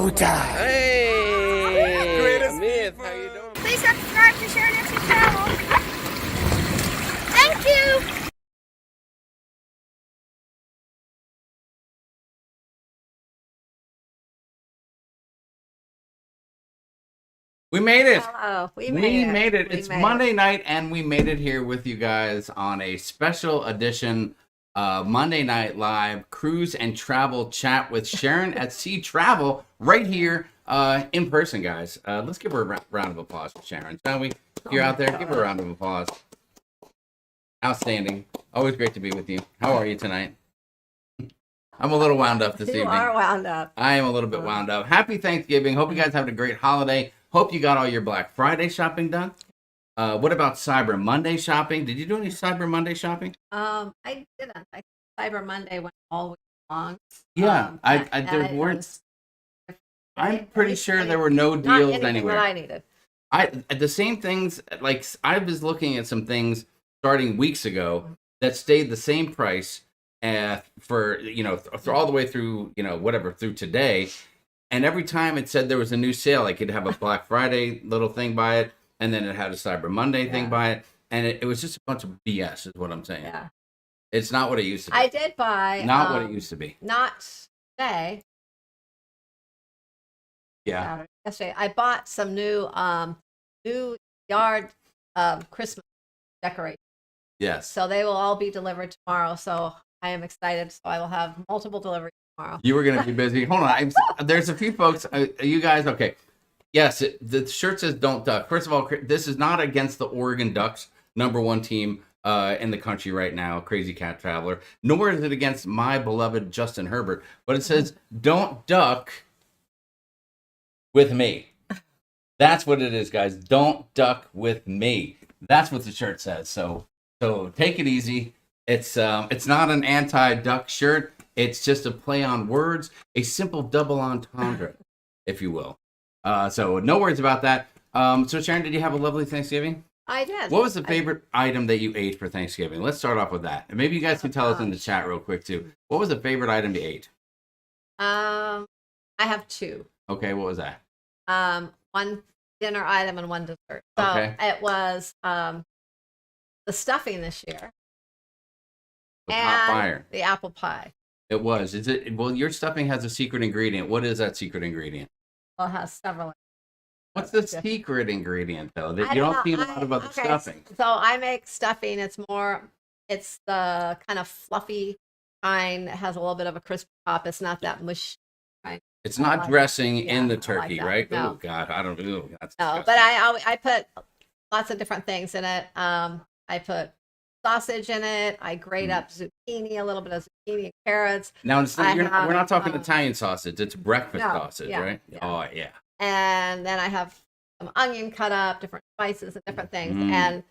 showtime. Hey, Amith, how you doing? Please subscribe to sharonatsea channel. Thank you. We made it. Hello, we made it. It's Monday night, and we made it here with you guys on a special edition Monday Night Live cruise and travel chat with Sharon at Sea Travel right here in person, guys. Let's give her a round of applause for Sharon, shall we? If you're out there, give her a round of applause. Outstanding. Always great to be with you. How are you tonight? I'm a little wound up this evening. You are wound up. I am a little bit wound up. Happy Thanksgiving. Hope you guys having a great holiday. Hope you got all your Black Friday shopping done. What about Cyber Monday shopping? Did you do any Cyber Monday shopping? I didn't. Cyber Monday went all week long. Yeah, there weren't. I'm pretty sure there were no deals anywhere. That I needed. The same things. Like I was looking at some things starting weeks ago that stayed the same price for all the way through whatever through today. And every time it said there was a new sale, like it'd have a Black Friday little thing by it, and then it had a Cyber Monday thing by it, and it was just a bunch of BS, is what I'm saying. Yeah, it's not what it used to be. I did buy not what it used to be. Not today. Yeah. Yesterday, I bought some new yard Christmas decorations. Yes. So they will all be delivered tomorrow. So I am excited. So I will have multiple deliveries tomorrow. You were going to be busy. Hold on. There's a few folks. You guys, okay. Yes, the shirt says "Don't Duck." First of all, this is not against the Oregon Ducks, #1 team in the country right now, Crazy Cat Traveler. Nor is it against my beloved Justin Herbert. But it says "Don't duck with me." That's what it is, guys. Don't duck with me. That's what the shirt says. So take it easy. It's not an anti-duck shirt. It's just a play on words, a simple double entendre, if you will. So no worries about that. So Sharon, did you have a lovely Thanksgiving? I did. What was the favorite item that you ate for Thanksgiving? Let's start off with that. And maybe you guys can tell us in the chat real quick too. What was the favorite item you ate? I have two. Okay, what was that? One dinner item and one dessert. So it was the stuffing this year. The hot fire. The apple pie. It was. Is it? Well, your stuffing has a secret ingredient. What is that secret ingredient? Well, it has several. What's the secret ingredient, though? That you don't see a lot of other stuffing. So I make stuffing. It's the kind of fluffy kind. It has a little bit of a crisp top. It's not that mush. It's not dressing in the turkey, like right? No. Oh God, I don't know. That's no, but I put lots of different things in it. I put sausage in it. I grate up zucchini, a little bit of zucchini and carrots. Now we're not talking Italian sausage. It's breakfast sausage, right? Yeah. Oh yeah. And then I have some onion cut up, different spices and different things, and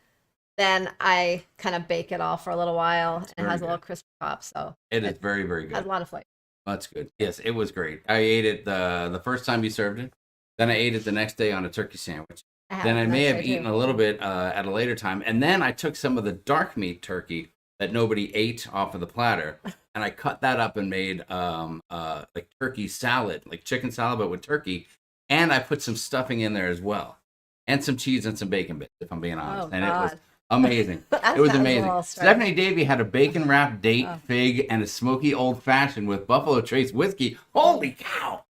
then I kind of bake it all for a little while. And it has a little crisp top, so it is very, very good. Has a lot of flavor. That's good. Yes, it was great. I ate it the first time you served it. Then I ate it the next day on a turkey sandwich. Then I may have eaten a little bit at a later time. And then I took some of the dark meat turkey that nobody ate off of the platter, and I cut that up and made like turkey salad, like chicken salad, but with turkey. And I put some stuffing in there as well, and some cheese and some bacon bits, if I'm being honest. Oh, and God. It was amazing. It was amazing. Stephanie Davey had a bacon wrapped date fig and a smoky old fashioned with Buffalo Trace whiskey. Holy cow!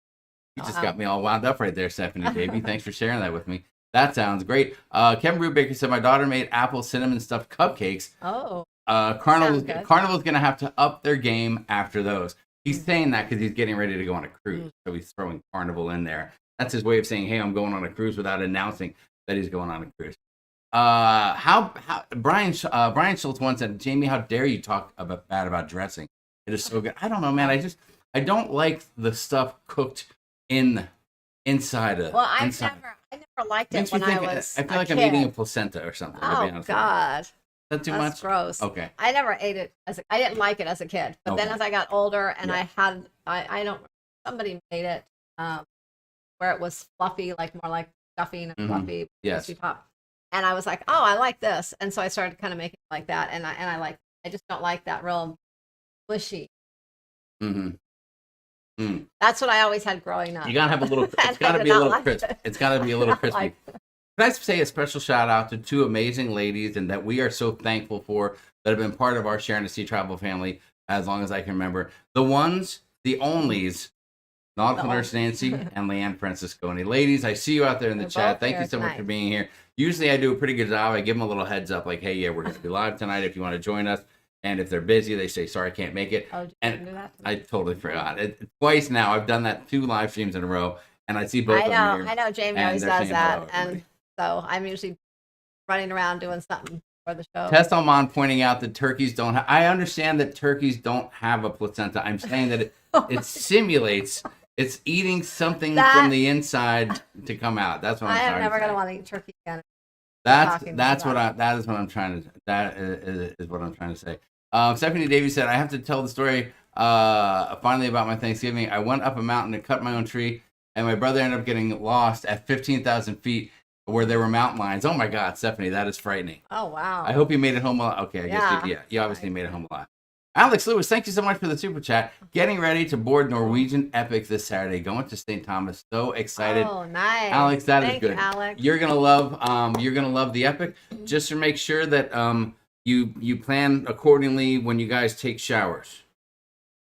You just got me all wound up right there, Stephanie Davey. Thanks for sharing that with me. That sounds great. Kevin Brubaker said my daughter made apple cinnamon stuffed cupcakes. Oh. Carnival's going to have to up their game after those. He's saying that because he's getting ready to go on a cruise, so he's throwing Carnival in there. That's his way of saying, "Hey, I'm going on a cruise," without announcing that he's going on a cruise. How Brian Schultz once said, "Jamie, how dare you talk bad about dressing? It is so good." I don't know, man. I don't like the stuff cooked inside of. Well, I never liked it when I was. I feel like I'm eating a placenta or something. Oh God. Is that too That's much? Gross. Okay. I never ate it I didn't like it as a kid, but then as I got older and somebody made it where it was fluffy, like more like stuffing and fluffy, crispy top, and I was like, oh, I like this, and so I started kind of making it like that, and I just don't like that real mushy. That's what I always had growing up. You gotta have a little. And It's gotta I be a did not little like crisp. it. It's gotta be a little Not crispy. like- Can I say a special shout out to two amazing ladies and that we are so thankful for that have been part of our Sharonatsea travel family as long as I can remember. The ones, the onlys, Nautical Nurse Nancy and Leanne Francisconi. Ladies, I see you out there in the They're chat. both Thank you here so much for tonight. being here. Usually I do a pretty good job. I give them a little heads up like, hey, yeah, we're going to be live tonight if you want to join us. And if they're busy, they say, sorry, I can't make it. Oh, did you And do that? I totally forgot. Twice now, I've done that 2 live streams in a row. And I see both of them here. I know Jamie and always they're does saying that. hello, And everybody. so I'm usually running around doing something for the show. Tess Almond pointing out that turkeys don't have, I understand that turkeys don't have a placenta. I'm saying that it simulates, it's eating something from the inside to come out. That's what I'm I trying am to never say. going to want to eat turkey again. That is what I'm trying to, that is what I'm trying to say. Stephanie Davies said, I have to tell the story finally about my Thanksgiving. I went up a mountain to cut my own tree, and my brother ended up getting lost at 15,000 feet where there were mountain lions. Oh my God, Stephanie, that is frightening. Oh, wow. I hope you made it home alive. Okay, I guess you obviously made it home alive. Alex Lewis, thank you so much for the super chat. Getting ready to board Norwegian Epic this Saturday. Going to St. Thomas. So excited. Oh, nice. Alex, that is Thank good. you, Alex. You're gonna love the Epic. Just to make sure that you plan accordingly when you guys take showers.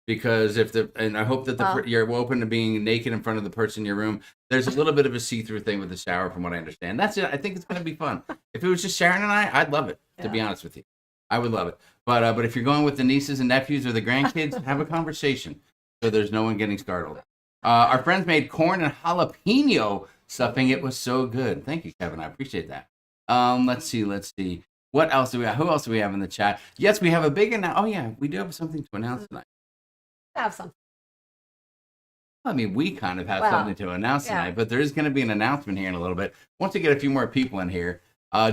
Because and I hope that you're open to being naked in front of the person in your room. There's a little bit of a see-through thing with the shower, from what I understand. That's it. I think it's gonna be fun. If it was just Sharon and I'd love it. To be honest with you, I would love it. But if you're going with the nieces and nephews or the grandkids, have a conversation so there's no one getting startled. Our friends made corn and jalapeno stuffing. It was so good. Thank you, Kevin. I appreciate that. Let's see. What else do we have? Who else do we have in the chat? Yes, we have a big announcement. Oh yeah, we do have something to announce tonight. Have something. I mean, we kind of have something to announce tonight, but there is going to be an announcement here in a little bit. Once we get a few more people in here,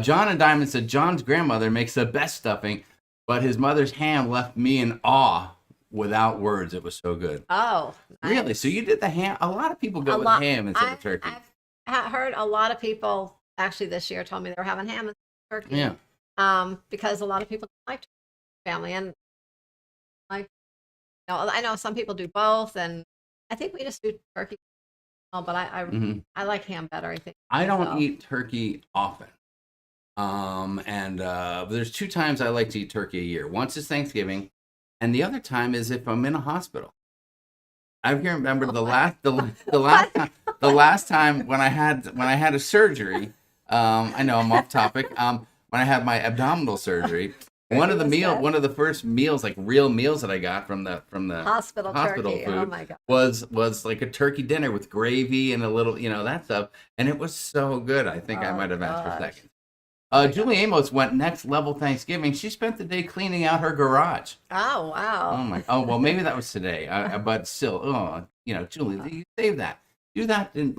John and Diamond said John's grandmother makes the best stuffing, but his mother's ham left me in awe without words. It was so good. Oh, nice. Really? So you did the ham? A lot of people go with ham instead of turkey. I've heard a lot of people actually this year told me they were having ham and turkey. Yeah. Because a lot of people don't like family, and I know some people do both, and I think we just do turkey. But I like ham better. I think I don't eat turkey often. There's 2 times I like to eat turkey a year. Once is Thanksgiving, and the other time is if I'm in a hospital. I can remember the last time when I had a surgery. I know I'm off topic. When I had my abdominal surgery, one of the first meals, like real meals that I got from the hospital turkey. food Oh my God. was like a turkey dinner with gravy and a little, that stuff, and it was so good. I think I might have asked for seconds. Julie Amos went next level Thanksgiving. She spent the day cleaning out her garage. Oh wow. Oh well, maybe that was today. But still, Julie, you save that. Do that in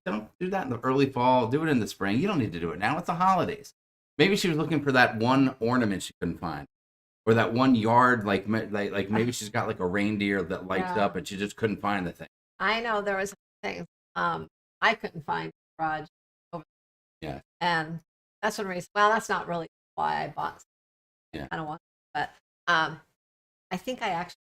don't do that in the early fall. Do it in the spring. You don't need to do it now. It's the holidays. Maybe she was looking for that one ornament she couldn't find, or that one yard. Like maybe she's got like a reindeer that lights up, and she just couldn't find the thing. I know there was a thing. I couldn't find the garage. Yeah. And that's one reason. Well, that's not really why I bought. Yeah. I don't want, but I think I actually.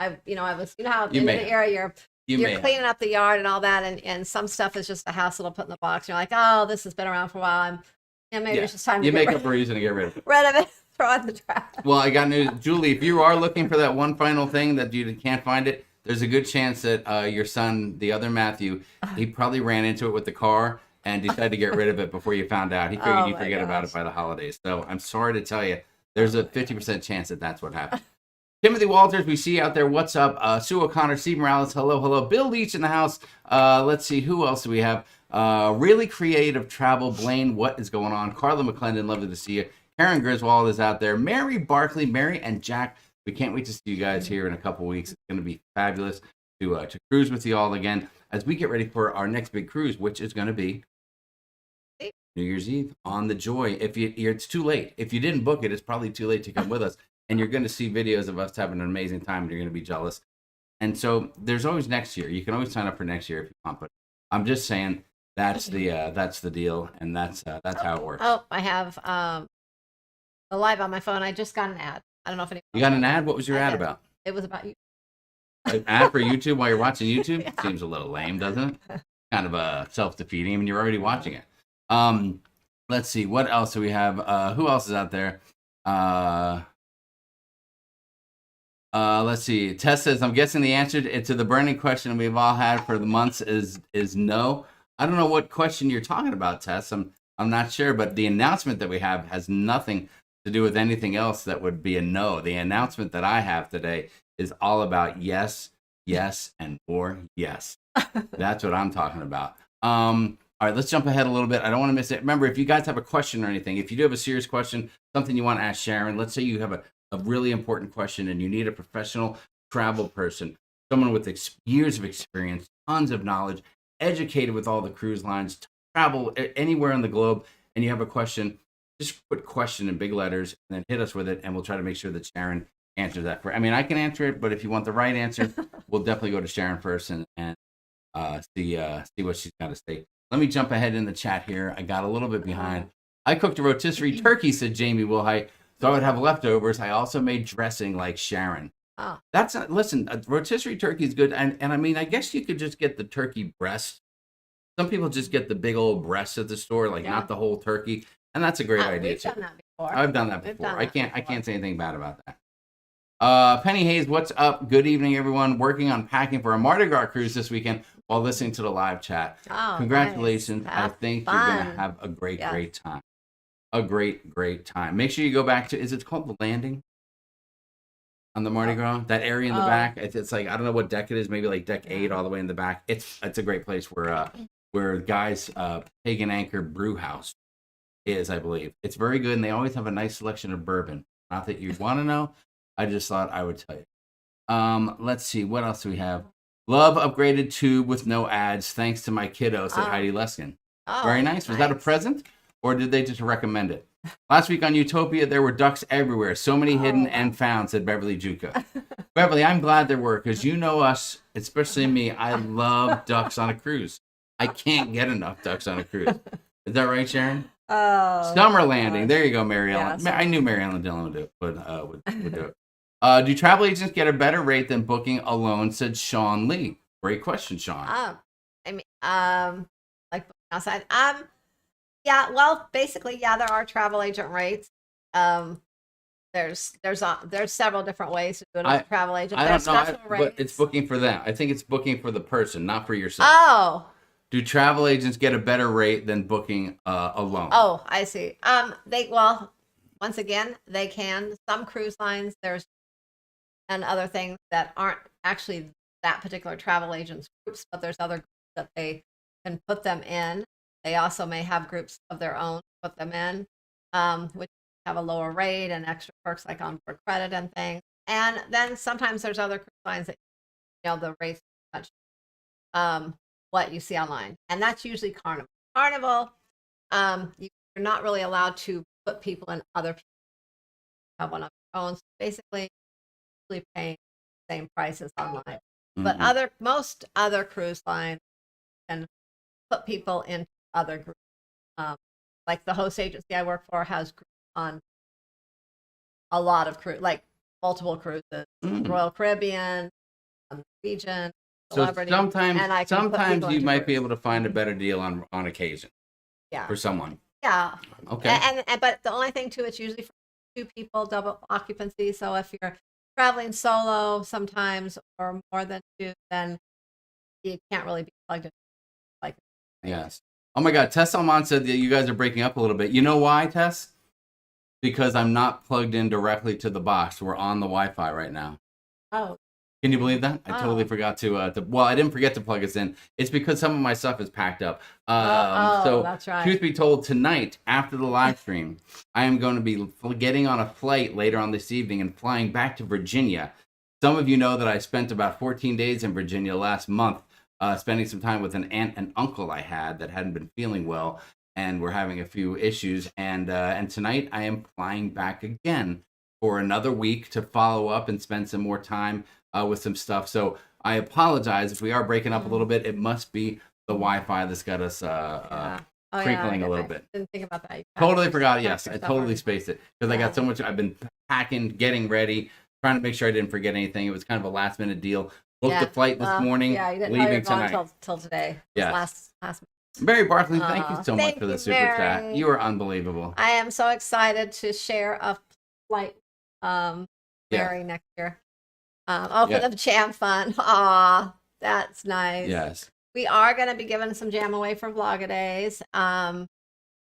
I was how in the area you're cleaning up the yard and all that, and some stuff is just a hassle to put in the box. You're like, oh, this has been around for a while. Maybe it's just time to make up a reason to get rid of it. Throw it in the trash. Well, I got news, Julie. If you are looking for that one final thing that you can't find it, there's a good chance that your son, the other Matthew, he probably ran into it with the car and decided to get rid of it before you found out. He figured you'd forget about it by the holidays. So I'm sorry to tell you, there's a 50% chance that that's what happened. Timothy Walters, we see you out there. What's up? Sue O'Connor, Steve Morales, hello. Bill Leach in the house. Let's see, who else do we have? Really Creative Travel, Blaine, what is going on? Carla McClendon, lovely to see you. Karen Griswold is out there. Mary Barkley, Mary and Jack. We can't wait to see you guys here in a couple weeks. It's going to be fabulous to cruise with you all again as we get ready for our next big cruise, which is going to be New Year's Eve on the Joy. It's too late. If you didn't book it, it's probably too late to come with us. And you're going to see videos of us having an amazing time, and you're going to be jealous. And so there's always next year. You can always sign up for next year if you want. But I'm just saying that's the deal, and that's how it works. Oh, I have a live on my phone. I just got an ad. I don't know if anyone. You got an ad? What was your ad about? It was about you. An ad for YouTube while you're watching YouTube? Yeah. Seems a little lame, doesn't it? Kind of self-defeating. I mean, you're already watching it. Let's see. What else do we have? Who else is out there? Let's see. Tess says, I'm guessing the answer to the burning question we've all had for the months is no. I don't know what question you're talking about, Tess. I'm not sure, but the announcement that we have has nothing to do with anything else that would be a no. The announcement that I have today is all about yes, yes, and more yes. That's what I'm talking about. All right, let's jump ahead a little bit. I don't want to miss it. Remember, if you guys have a question or anything, if you do have a serious question, something you want to ask Sharon, let's say you have a really important question and you need a professional travel person, someone with years of experience, tons of knowledge, educated with all the cruise lines, travel anywhere on the globe, and you have a question, just put question in big letters and then hit us with it, and we'll try to make sure that Sharon answers that. I mean, I can answer it, but if you want the right answer, we'll definitely go to Sharon first and see what she's got to say. Let me jump ahead in the chat here. I got a little bit behind. I cooked a rotisserie turkey, said Jamie Wilhite, so I would have leftovers. I also made dressing like Sharon. Oh. Listen, a rotisserie turkey is good. And I mean, I guess you could just get the turkey breast. Some people just get the big old breast at the store, like not the whole turkey. And that's a great idea We've too. done that before. I've done that before. I can't say anything bad about that. Penny Hayes, what's up? Good evening, everyone. Working on packing for a Mardi Gras cruise this weekend while listening to the live chat. Oh, congratulations. Nice. I think you're going to have a great time. A great time. Make sure you go back to, is it called the landing on the Mardi Gras? That area in the back. It's like, I don't know what deck it is, maybe like deck 8 all the way in the back. It's a great place where guys Pagan Anchor Brew House is, I believe. It's very good, and they always have a nice selection of bourbon. Not that you want to know, I just thought I would tell you. Let's see, what else do we have? Love upgraded tube with no ads. Thanks to my kiddo, said Heidi Leskin. Very nice. Was that a present, or did they just recommend it? Last week on Utopia, there were ducks everywhere. So many hidden and found, said Beverly Juka. Beverly, I'm glad there were, because you know us, especially me. I love ducks on a cruise. I can't get enough ducks on a cruise. Is that right, Sharon? Oh, Summer landing. There you go, Mary Ellen. I knew Mary Ellen Dillon would do it. Do travel agents get a better rate than booking alone, said Sean Lee. Great question, Sean. I mean, like outside. Yeah, well, basically, yeah, there are travel agent rates. There's several different ways to do it on a travel agent. I don't know, but it's booking for them. I think it's booking for the person, not for yourself. Oh. Do travel agents get a better rate than booking alone? Oh, I see. Once again, they can. Some cruise lines, and other things that aren't actually that particular travel agent's groups, but there's other groups that they can put them in. They also may have groups of their own to put them in, which have a lower rate and extra perks like on board credit and things. And then sometimes there's other cruise lines that, the rates much what you see online, and that's usually Carnival. Carnival, you're not really allowed to put people in other people have one of their own. So basically, paying the same prices online. Mm-hmm. But most other cruise lines can put people in other groups. Like the host agency I work for has groups on a lot of like multiple cruises, Royal Caribbean, Norwegian. So sometimes you might be able to find a better deal on occasion. Yeah. For someone. Yeah. Okay. And but the only thing too, it's usually for 2 people, double occupancy. So if you're traveling solo sometimes or more than 2, then you can't really be plugged in. Like. Yes. Oh my God. Tess Salman said that you guys are breaking up a little bit. You know why, Tess? Because I'm not plugged in directly to the box. We're on the Wi-Fi right now. Oh. Can you believe that? I totally forgot to, well, I didn't forget to plug us in. It's because some of my stuff is packed up. So that's right. Truth be told, tonight, after the live stream, I am going to be getting on a flight later on this evening and flying back to Virginia. Some of you know that I spent about 14 days in Virginia last month, spending some time with an aunt and uncle I had that hadn't been feeling well, and we're having a few issues. And tonight, I am flying back again for another week to follow up and spend some more time with some stuff. So I apologize if we are breaking up a little bit. It must be the Wi-Fi that's got us crinkling a little bit. Didn't think about that. Totally forgot. Yes, I totally spaced it because I got so much. I've been packing, getting ready. trying to make sure I didn't forget anything. It was kind of a last minute deal. Booked the flight this morning. Yeah, you didn't know you were leaving going tonight. till today. Yeah. Last. Mary Barkley, thank you so much Thank for the you, super chat. Mary. You are unbelievable. I am so excited to share a flight, Mary next year. For the jam fun. Aw, that's nice. Yes. We are going to be giving some jam away for Vlogadays.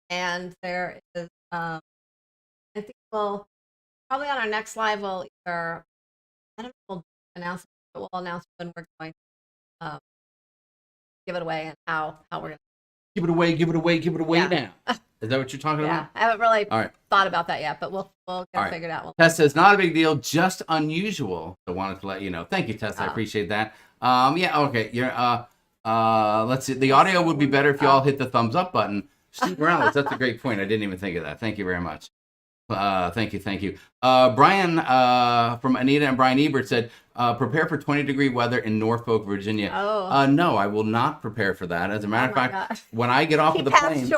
And there is, I think we'll probably on our next live, we'll either, I don't know, we'll announce it, but we'll announce when we're going to give it away and how we're going to. Give it away now. Is that what you're talking Yeah, about? I haven't really thought about that yet, but we'll get it figured out. Tess says, not a big deal, just unusual. So wanted to let you know. Thank you, Tess. I appreciate that. Yeah, okay. You're let's see. The audio would be better if you all hit the thumbs up button. Steve Morales, that's a great point. I didn't even think of that. Thank you very much. Thank you. Brian from Anita and Brian Ebert said, prepare for 20-degree weather in Norfolk, Virginia. No, I will not prepare for that. As a matter of fact, when I get off of the plane,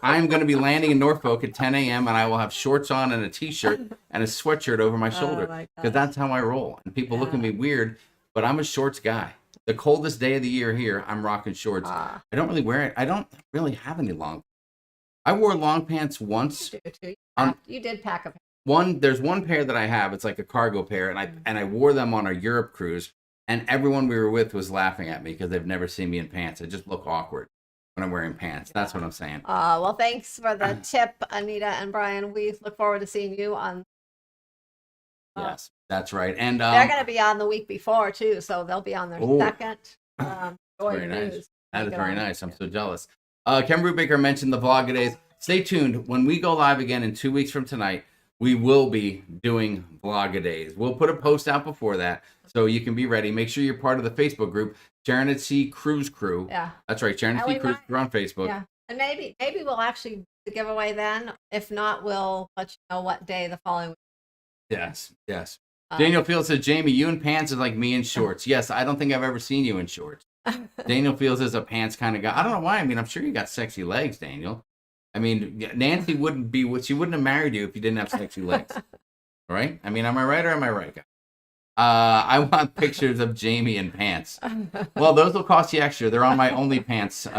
I'm going to be landing in Norfolk at 10 a.m. and I will have shorts on and a t-shirt and a sweatshirt over my shoulder because that's how I roll. And people look at me weird, but I'm a shorts guy. The coldest day of the year here, I'm rocking shorts. I don't really wear it. I don't really have any long. I wore long pants once. You did pack a pair. There's one pair that I have. It's like a cargo pair, and I wore them on a Europe cruise, and everyone we were with was laughing at me because they've never seen me in pants. I just look awkward when I'm wearing pants. That's what I'm saying. Well, thanks for the tip, Anita and Brian. We look forward to seeing you on. Yes, that's right. And they're going to be on the week before too, so they'll be on their second. Very nice. That is very nice. I'm so jealous. Ken Brubaker mentioned the Vlogadays. Stay tuned. When we go live again in 2 weeks from tonight, we will be doing Vlogadays. We'll put a post out before that so you can be ready. Make sure you're part of the Facebook group, Sharonatsea Cruise Crew. Yeah. That's right, Sharonatsea Cruise Crew on Facebook. Yeah. And maybe we'll actually do the giveaway then. If not, we'll let you know what day the following week. Yes. Daniel Fields says, Jamie, you in pants is like me in shorts. Yes, I don't think I've ever seen you in shorts. Daniel Fields is a pants kind of guy. I don't know why. I mean, I'm sure you got sexy legs, Daniel. I mean, Nancy wouldn't have married you if you didn't have sexy legs. All right? I mean, am I right or am I right, guys? I want pictures of Jamie in pants. Well, those will cost you extra. They're on my OnlyPants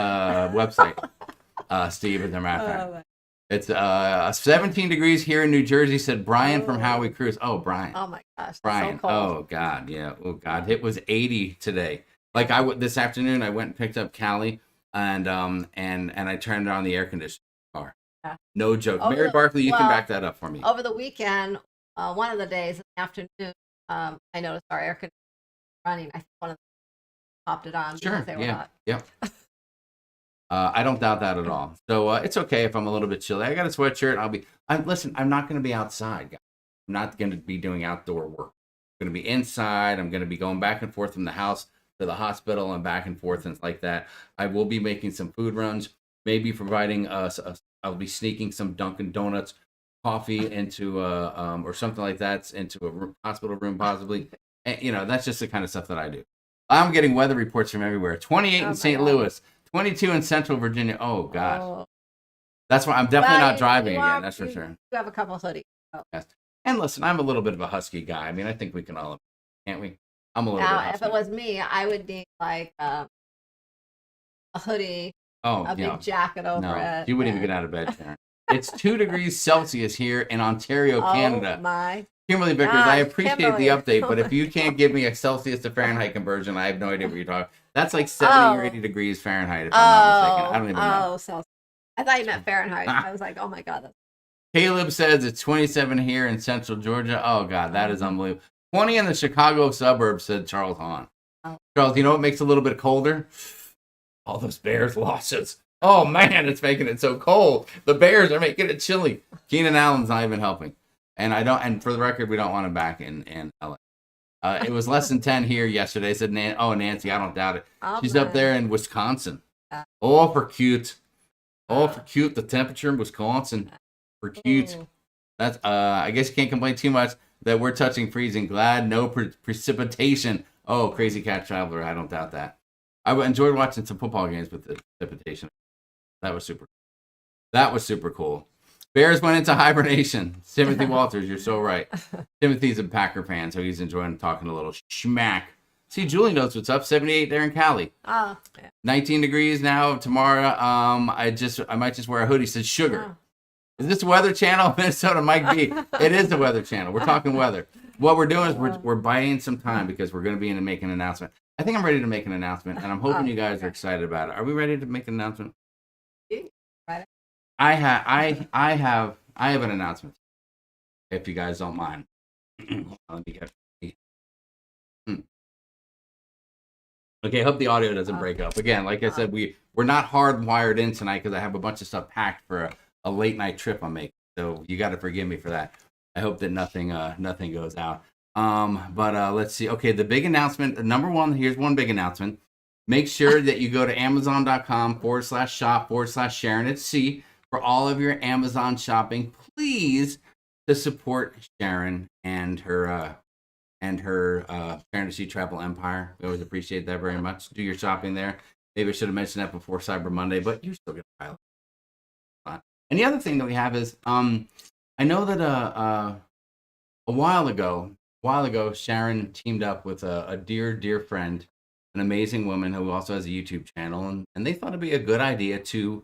website, Steve, as a matter of fact. It's 17 degrees here in New Jersey, said Brian from Howie Cruise. Oh, Brian. Oh, my gosh. Brian. So cold. Oh, God. Yeah. Oh, God. It was 80 today. Like this afternoon, I went and picked up Callie, and I turned on the air conditioner car. Yeah. No joke. Mary Barkley, you can back that up for me. Over the weekend, one of the days in the afternoon, I noticed our air conditioner running. I think one of them popped it on because they were hot. Yep. I don't doubt that at all. So it's okay if I'm a little bit chilly. I got a sweatshirt. I'm not going to be outside, guys. I'm not going to be doing outdoor work. I'm going to be inside. I'm going to be going back and forth from the house to the hospital and back and forth and like that. I will be making some food runs, maybe providing I'll be sneaking some Dunkin' Donuts coffee into or something like that into a hospital room possibly. And, that's just the kind of stuff that I do. I'm getting weather reports from everywhere. 28 in St. Louis, 22 in Central Virginia. Oh gosh. Oh. That's why I'm definitely not driving again. That's for sure. You have a couple of hoodies. Oh. Yes. And listen, I'm a little bit of a husky guy. I mean, I think we can all, can't we? I'm a little bit husky. If it was me, I would need like a hoodie, a big jacket over it. You wouldn't even get out of bed, Sharon. It's 2 degrees Celsius here in Ontario, Canada. Oh my. Kimberly Vickers, I appreciate the update, but if you can't give me a Celsius to Fahrenheit conversion, I have no idea what you're talking. That's like 70 or 80 degrees Fahrenheit, if I'm not mistaken. I don't even know. Celsius. I thought you meant Fahrenheit. I was like, oh my God. Caleb says it's 27 here in Central Georgia. Oh God, that is unbelievable. 20 in the Chicago suburbs, said Charles Hahn. Oh. Charles, you know what makes it a little bit colder? All those Bears losses. Oh man, it's making it so cold. The Bears are making it chilly. Keenan Allen's not even helping. And for the record, we don't want him back in LA. It was less than 10 here yesterday, said Nancy, I don't doubt it. She's up there in Wisconsin. Oh, for cute. The temperature in Wisconsin. For cute. That's I guess you can't complain too much that we're touching freezing. Glad no precipitation. Oh, crazy cat traveler. I don't doubt that. I enjoyed watching some football games with the precipitation. That was super cool. Bears went into hibernation. Timothy Walters, you're so right. Timothy's a Packer fan, so he's enjoying talking a little schmack. See, Julie knows what's up. 78 there in Cali. Oh, yeah. 19 degrees now. Tomorrow, I might just wear a hoodie. Says sugar. Oh. Is this Weather Channel? Minnesota Mike B. It is the Weather Channel. We're talking weather. What we're doing is we're buying some time because we're going to be in to make an announcement. I think I'm ready to make an announcement, and I'm hoping you guys are excited about it. Are we ready to make an announcement? Right. I have an announcement. If you guys don't mind. Let me get. Okay, I hope the audio doesn't break up. Again, like I said, we're not hardwired in tonight because I have a bunch of stuff packed for a late night trip I'm making. So you got to forgive me for that. I hope that nothing goes out. But let's see. Okay, the big announcement. Number one, here's one big announcement. Make sure that you go to amazon.com/shop/sharonatsea for all of your Amazon shopping. Please, to support Sharon and her Fantasy Travel Empire. We always appreciate that very much. Do your shopping there. Maybe I should have mentioned that before Cyber Monday, but you're still going to pile it. And the other thing that we have is, I know that a while ago, Sharon teamed up with a dear friend, an amazing woman who also has a YouTube channel, and they thought it'd be a good idea to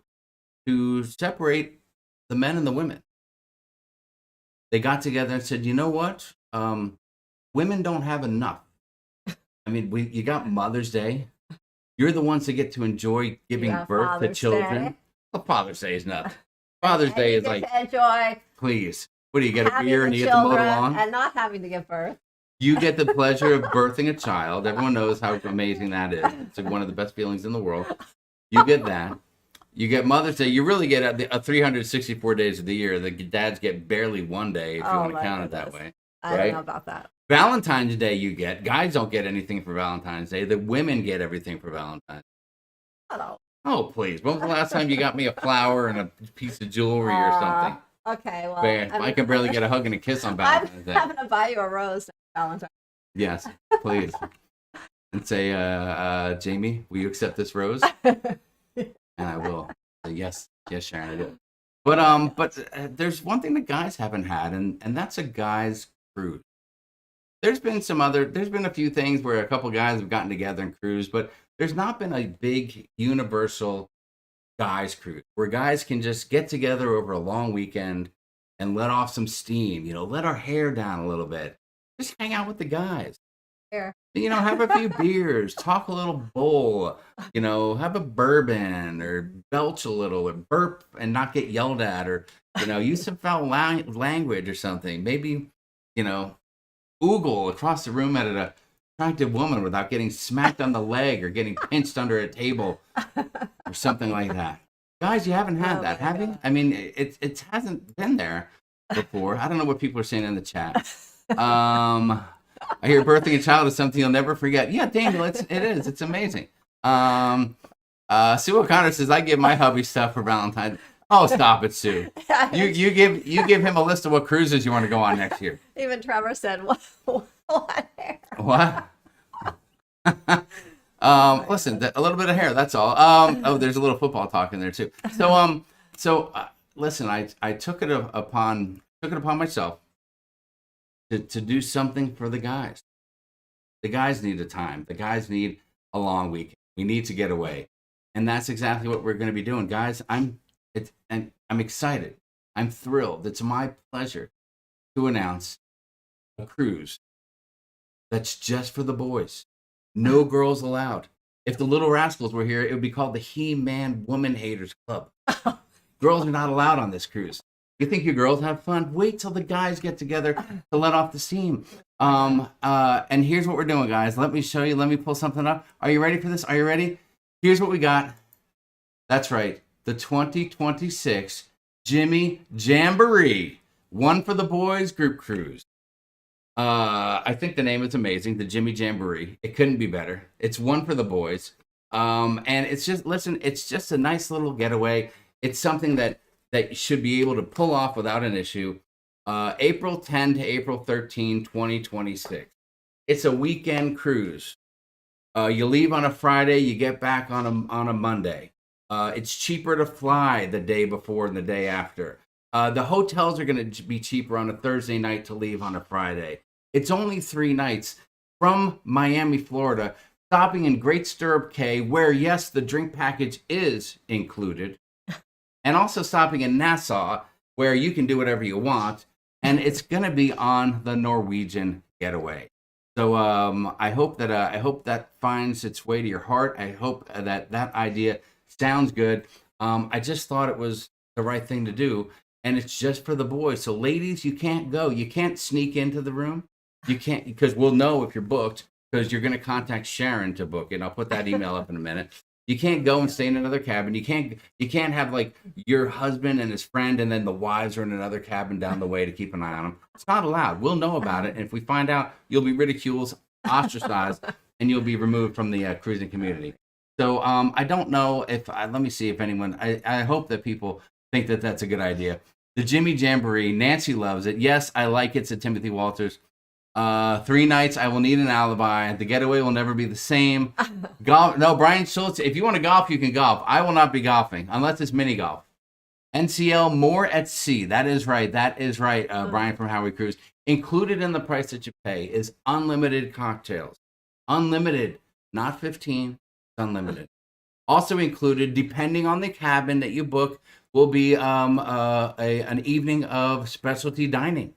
separate the men and the women. They got together and said, you know what? Women don't have enough. I mean, you got Mother's Day. You're the ones that get to enjoy giving birth to children. Day. Well, Father's Day is nothing. Father's Day is like, enjoy. Please. What do you get, a beer and you get to mow the lawn? And not having to give birth. You get the pleasure of birthing a child. Everyone knows how amazing that is. It's like one of the best feelings in the world. You get that. You get Mother's Day. You really get a 364 days of the year. The dads get barely one day if you want to count it that way. I don't know about that. Valentine's Day you get. Guys don't get anything for Valentine's Day. The women get everything for Valentine's. Hello. Oh, please. When was the last time you got me a flower and a piece of jewelry or something? Okay, well. I can barely get a hug and a kiss on Valentine's Day. I'm going to buy you a rose for Valentine's. Yes, please. And say, Jamie, will you accept this rose? And I will. Say, yes, Sharon, I do. But there's one thing that guys haven't had, and that's a guy's cruise. There's been a few things where a couple guys have gotten together and cruised, but there's not been a big universal guys cruise where guys can just get together over a long weekend and let off some steam, let our hair down a little bit. Just hang out with the guys. Here. Have a few beers, talk a little bull, have a bourbon or belch a little or burp and not get yelled at or, use some foul language or something. Maybe, oogle across the room at an attractive woman without getting smacked on the leg or getting pinched under a table or something like that. Guys, you haven't had that, have you? I mean, it hasn't been there before. I don't know what people are saying in the chat. I hear birthing a child is something you'll never forget. Yeah, Daniel, it is. It's amazing. Sue O'Connor says, I give my hubby stuff for Valentine's. Oh, stop it, Sue. You give him a list of what cruises you want to go on next year. Even Trevor said, what hair? What? Listen, a little bit of hair, that's all. There's a little football talk in there too. So listen, I took it upon myself to do something for the guys. The guys need a time. The guys need a long weekend. We need to get away. And that's exactly what we're going to be doing. Guys, I'm excited. I'm thrilled. It's my pleasure to announce a cruise that's just for the boys. No girls allowed. If the Little Rascals were here, it would be called the He-Man Woman Haters Club. Girls are not allowed on this cruise. You think your girls have fun? Wait till the guys get together to let off the steam. And here's what we're doing, guys. Let me show you. Let me pull something up. Are you ready for this? Are you ready? Here's what we got. That's right. The 2026 Jimmy Jamboree. One for the boys group cruise. I think the name is amazing. The Jimmy Jamboree. It couldn't be better. It's one for the boys. And it's just, listen, it's just a nice little getaway. It's something that you should be able to pull off without an issue. April 10 to April 13, 2026. It's a weekend cruise. You leave on a Friday, you get back on a Monday. It's cheaper to fly the day before and the day after. The hotels are going to be cheaper on a Thursday night to leave on a Friday. It's only 3 nights from Miami, Florida, stopping in Great Stirrup Cay, where, yes, the drink package is included, and also stopping in Nassau, where you can do whatever you want, and it's going to be on the Norwegian Getaway. So I hope that finds its way to your heart. I hope that idea sounds good. I just thought it was the right thing to do, and it's just for the boys. So ladies, you can't go. You can't sneak into the room. You can't, because we'll know if you're booked, because you're going to contact Sharon to book it. I'll put that email up in a minute. You can't go and stay in another cabin. You can't have like your husband and his friend and then the wives are in another cabin down the way to keep an eye on them. It's not allowed. We'll know about it. And if we find out, you'll be ridiculed, ostracized, and you'll be removed from the cruising community. So I don't know if, let me see if anyone, I hope that people think that that's a good idea. The Jimmy Jamboree, Nancy loves it. Yes, I like it, said Timothy Walters. 3 nights, I will need an alibi. The getaway will never be the same. Golf? No, Brian Schultz, if you want to golf, you can golf. I will not be golfing unless it's mini golf. NCL, more at sea. That is right. Brian from Howie Cruise. Included in the price that you pay is unlimited cocktails. Unlimited, not 15, unlimited. Also included, depending on the cabin that you book, will be an evening of specialty dining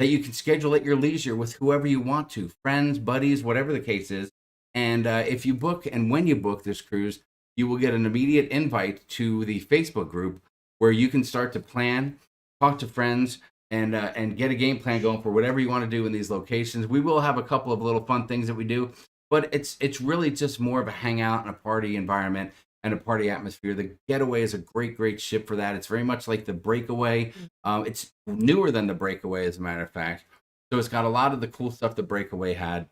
that you can schedule at your leisure with whoever you want to, friends, buddies, whatever the case is. And if you book and when you book this cruise, you will get an immediate invite to the Facebook group where you can start to plan, talk to friends, and get a game plan going for whatever you want to do in these locations. We will have a couple of little fun things that we do, but it's really just more of a hangout and a party environment and a party atmosphere. The Getaway is a great ship for that. It's very much like the Breakaway. It's newer than the Breakaway, as a matter of fact. So it's got a lot of the cool stuff the Breakaway had,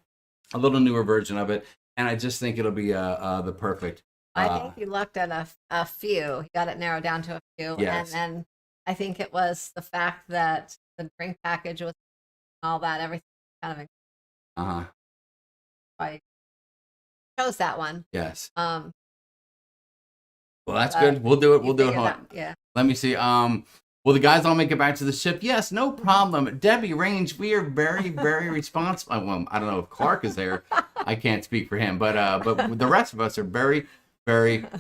a little newer version of it, and I just think it'll be the perfect. I think you looked at a few. You got it narrowed down to a few, yes. and I think it was the fact that the drink package was all that, everything kind of. I chose that one. Yes. Well, that's good. We'll do it. We'll do it. Yeah. Let me see. Will the guys all make it back to the ship? Yes, no problem. Debbie Range, we are very responsible. Well, I don't know if Clark is there. I can't speak for him, but the rest of us are very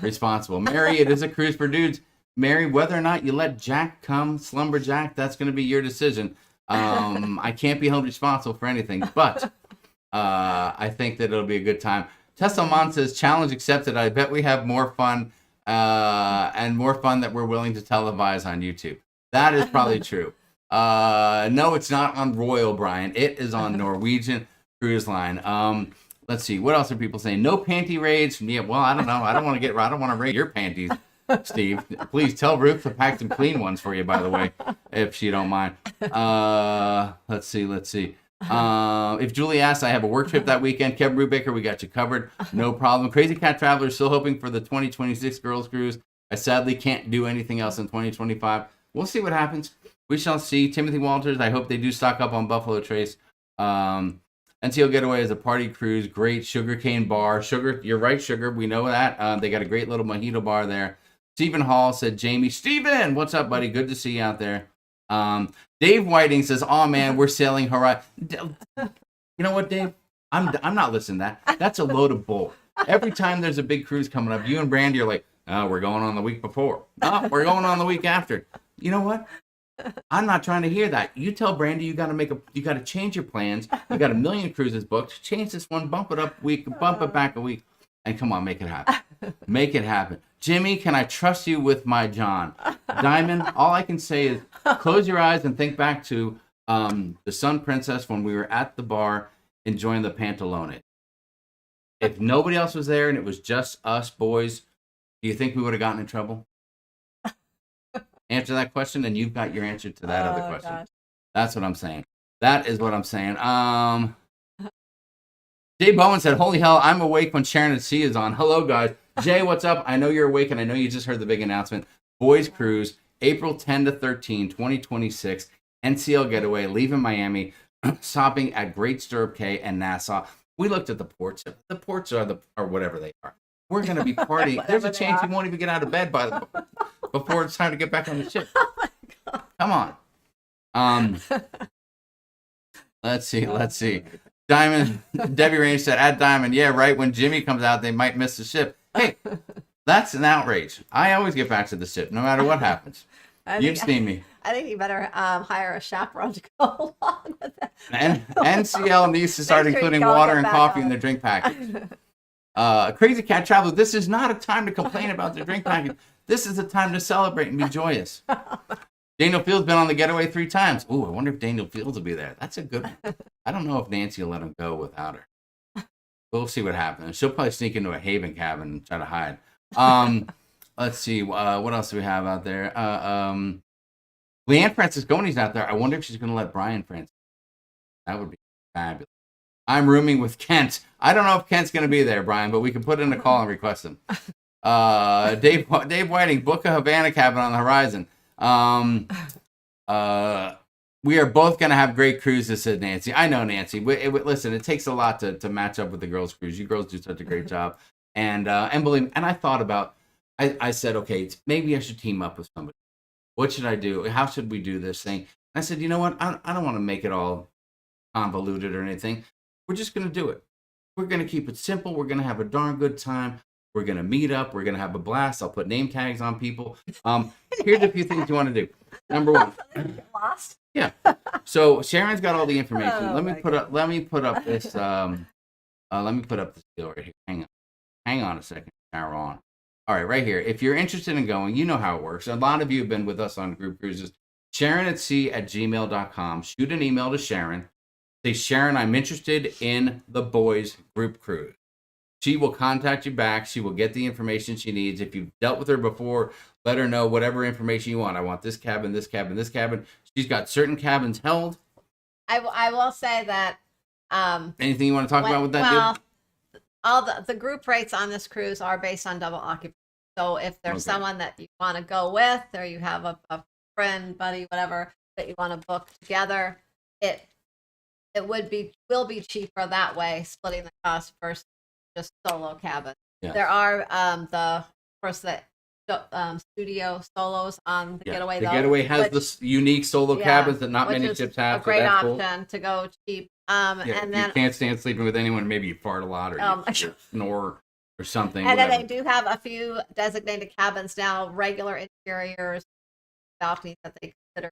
responsible. Mary, it is a cruise for dudes. Mary, whether or not you let Jack come, Slumberjack, that's going to be your decision. I can't be held responsible for anything, but I think that it'll be a good time. Tesselman says, challenge accepted. I bet we have more fun. And more fun that we're willing to televise on YouTube. That is probably true. No, it's not on Royal, Brian. It is on Norwegian Cruise Line. Let's see. What else are people saying? No panty raids. Yeah, well, I don't know. I don't want to raid your panties, Steve. Please tell Ruth to pack some clean ones for you, by the way, if she don't mind. Let's see. If Julie asks, I have a work trip that weekend. Kevin Brubaker, we got you covered. No problem. Crazy Cat Traveler still hoping for the 2026 Girls Cruise. I sadly can't do anything else in 2025. We'll see what happens. We shall see. Timothy Walters, I hope they do stock up on Buffalo Trace. NCL Getaway is a party cruise. Great sugarcane bar. Sugar, you're right, Sugar. We know that. They got a great little mojito bar there. Stephen Hall said, Jamie. Steven, what's up, buddy? Good to see you out there. Dave Whiting says, "Oh man, we're sailing Horizon." You know what, Dave? I'm not listening to that. That's a load of bull. Every time there's a big cruise coming up, you and Brandy are like, "Oh, we're going on the week before. Oh, we're going on the week after." You know what? I'm not trying to hear that. You tell Brandy you got to change your plans. You got 1 million cruises booked. Change this one, bump it up a week, bump it back a week, and come on, make it happen. Make it happen. Jimmy, can I trust you with my John? Diamond, all I can say is close your eyes and think back to the Sun Princess when we were at the bar enjoying the Pantalone. If nobody else was there and it was just us boys, do you think we would have gotten in trouble? Answer that question, and you've got your answer to that other question. Gosh. That's what I'm saying. That is what I'm saying. Jay Bowen said, holy hell, I'm awake when Sharonatsea is on. Hello, guys. Jay, what's up? I know you're awake, and I know you just heard the big announcement. Boys Cruise, April 10 to 13, 2026. NCL Getaway, leaving Miami, stopping at Great Stirrup Cay and Nassau. We looked at the ports. The ports are whatever they are. We're going to be partying. There's a chance you won't even get out of bed before it's time to get back on the ship. Oh my God. Come on. Let's see. Diamond, Debbie Range said, at Diamond, yeah, right. When Jimmy comes out, they might miss the ship. Hey, that's an outrage. I always get back to the ship, no matter what happens. You've seen me. I think you better hire a chaperone to go along with that. And NCL needs to start Make sure you including all water get and back coffee on in it. their drink package. Crazy Cat Traveler, this is not a time to complain about the drink package. This is a time to celebrate and be joyous. Daniel Fields been on the getaway 3 times. Ooh, I wonder if Daniel Fields will be there. That's a good one. I don't know if Nancy will let him go without her. We'll see what happens. She'll probably sneak into a Haven cabin and try to hide. Let's see. What else do we have out there? Leanne Francisconi's out there. I wonder if she's going to let Brian Francis. That would be fabulous. I'm rooming with Kent. I don't know if Kent's going to be there, Brian, but we can put in a call and request him. Dave Whiting, book a Havana cabin on the horizon. We are both going to have great cruises, said Nancy. I know, Nancy. Listen, it takes a lot to match up with the girls' cruise. You girls do such a great job. And believe me, and I thought about, I said, okay, maybe I should team up with somebody. What should I do? How should we do this thing? And I said, you know what? I don't want to make it all convoluted or anything. We're just going to do it. We're going to keep it simple. We're going to have a darn good time. We're going to meet up. We're going to have a blast. I'll put name tags on people. Here's a few things you want to do. Number 1. Lost. Yeah. So Sharon's got all the information. Oh, let me put up this deal right here. Hang on a second. Sharon. All right, right here. If you're interested in going, you know how it works. A lot of you have been with us on group cruises. sharonatsea@gmail.com. Shoot an email to Sharon. Say, Sharon, I'm interested in the boys group cruise. She will contact you back. She will get the information she needs. If you've dealt with her before, let her know whatever information you want. I want this cabin, this cabin, this cabin. She's got certain cabins held. I will say that. Anything you want to talk about with that, dude? All the group rates on this cruise are based on double occupancy. So if there's someone that you want to go with, or you have a friend, buddy, whatever that you want to book together, it will be cheaper that way, splitting the cost versus just solo cabin. Yeah. There are of course the studio solos on the Getaway. The Getaway has this unique solo cabins that not many ships have. A great option cool. to go cheap. And then you can't stand sleeping with anyone. Maybe you fart a lot or you snore or something. And whatever. then they do have a few designated cabins now, regular interiors, balconies that they consider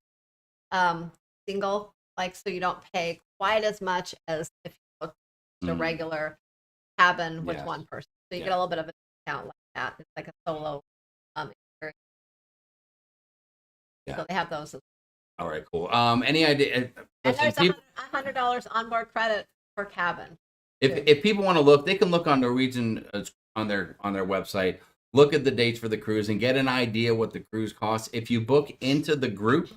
single, like, so you don't pay quite as much as if you book a regular cabin with one person. So you get a little bit of a discount like that. It's like a solo interior. Yeah. So they have those. All right, cool. Any idea? And there's $100 onboard credit per cabin. If people want to look, they can look on Norwegian on their website. Look at the dates for the cruise and get an idea what the cruise costs. If you book into the group,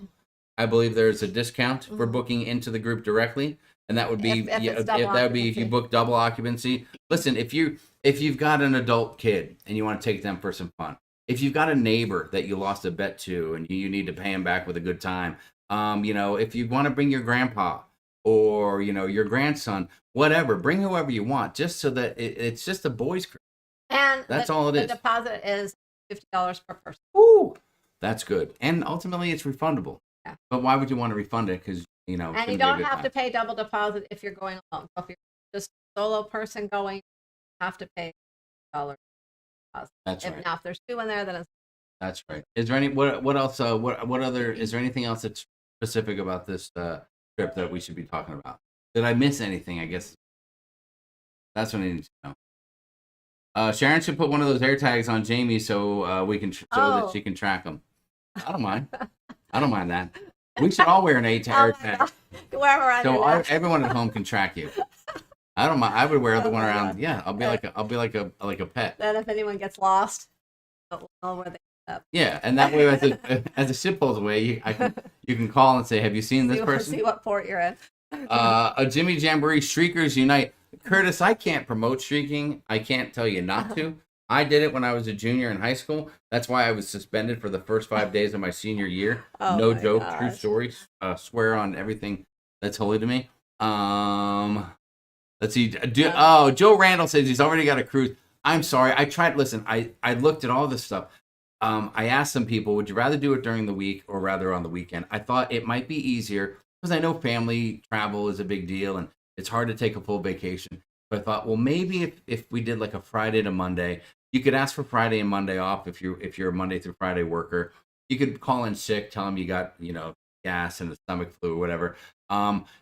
I believe there's a discount for booking into the group directly, and that would be if you book double occupancy. Listen, if you've got an adult kid and you want to take them for some fun, if you've got a neighbor that you lost a bet to and you need to pay him back with a good time, if you want to bring your grandpa or your grandson, whatever, bring whoever you want, just so that it's just a boys' cruise. And that's all it is. The deposit is $50 per person. Ooh, that's good. And ultimately, it's refundable. Yeah. But why would you want to refund it? Because and you don't have to pay double deposit if you're going alone. So if you're just a solo person going, you have to pay $50 deposit. That's right. Now, if there's 2 in there, then it's. That's right. Is there what else? What other? Is there anything else that's specific about this trip that we should be talking about? Did I miss anything? I guess that's what I need to know. Sharon should put one of those air tags on Jamie so we can that she can track them. I don't mind. I don't mind that. We should all wear an air tag. Wherever I so everyone at home can track you. I don't mind. I would wear the one around. God. Yeah, I'll be like a pet. Then if anyone gets lost, we'll know where they end up. Yeah, and that way, as the ship pulls away, you can call and say, "Have you seen this person?" See what port you're in. A Jimmy Jamboree Shriekers Unite. Curtis, I can't promote streaking. I can't tell you not to. I did it when I was a junior in high school. That's why I was suspended for the first 5 days of my senior year. No joke, true story. Swear on everything that's holy to me. Let's see. Joe Randall says he's already got a cruise. I'm sorry. I tried. Listen, I looked at all this stuff. I asked some people, would you rather do it during the week or rather on the weekend? I thought it might be easier because I know family travel is a big deal and it's hard to take a full vacation. But I thought, well, maybe if we did like a Friday to Monday, you could ask for Friday and Monday off if you're a Monday through Friday worker. You could call in sick, tell them you got, gas and a stomach flu or whatever.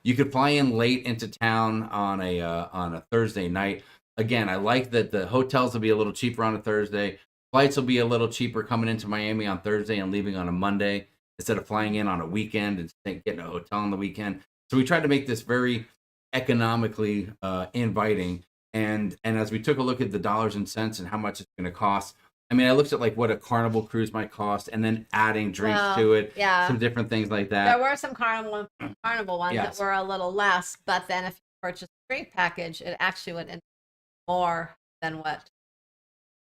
You could fly in late into town on a Thursday night. Again, I like that the hotels will be a little cheaper on a Thursday. Flights will be a little cheaper coming into Miami on Thursday and leaving on a Monday instead of flying in on a weekend and getting a hotel on the weekend. So we tried to make this very economically inviting. And as we took a look at the dollars and cents and how much it's going to cost, I mean, I looked at like what a Carnival cruise might cost, and then adding drinks to it, some different things like that. There were some Carnival ones Yes. that were a little less, but then if you purchase a drink package, it actually would end more than what.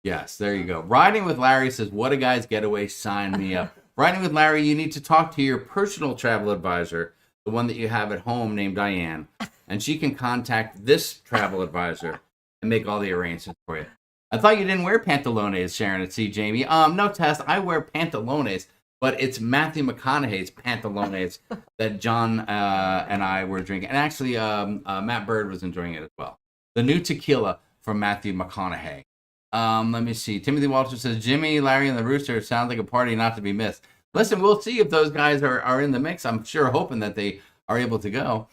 Yes, there you go. Riding with Larry says, what a guy's getaway, sign me up. Riding with Larry, you need to talk to your personal travel advisor, the one that you have at home named Diane, and she can contact this travel advisor and make all the arrangements for you. I thought you didn't wear pantalones, Sharon at Sea Jamie. No, Tess, I wear pantalones, but it's Matthew McConaughey's pantalones that John and I were drinking. And actually, Matt Bird was enjoying it as well. The new tequila from Matthew McConaughey. Let me see. Timothy Walter says, Jimmy, Larry, and the Rooster sounds like a party not to be missed. Listen, we'll see if those guys are in the mix. I'm sure hoping that they are able to go.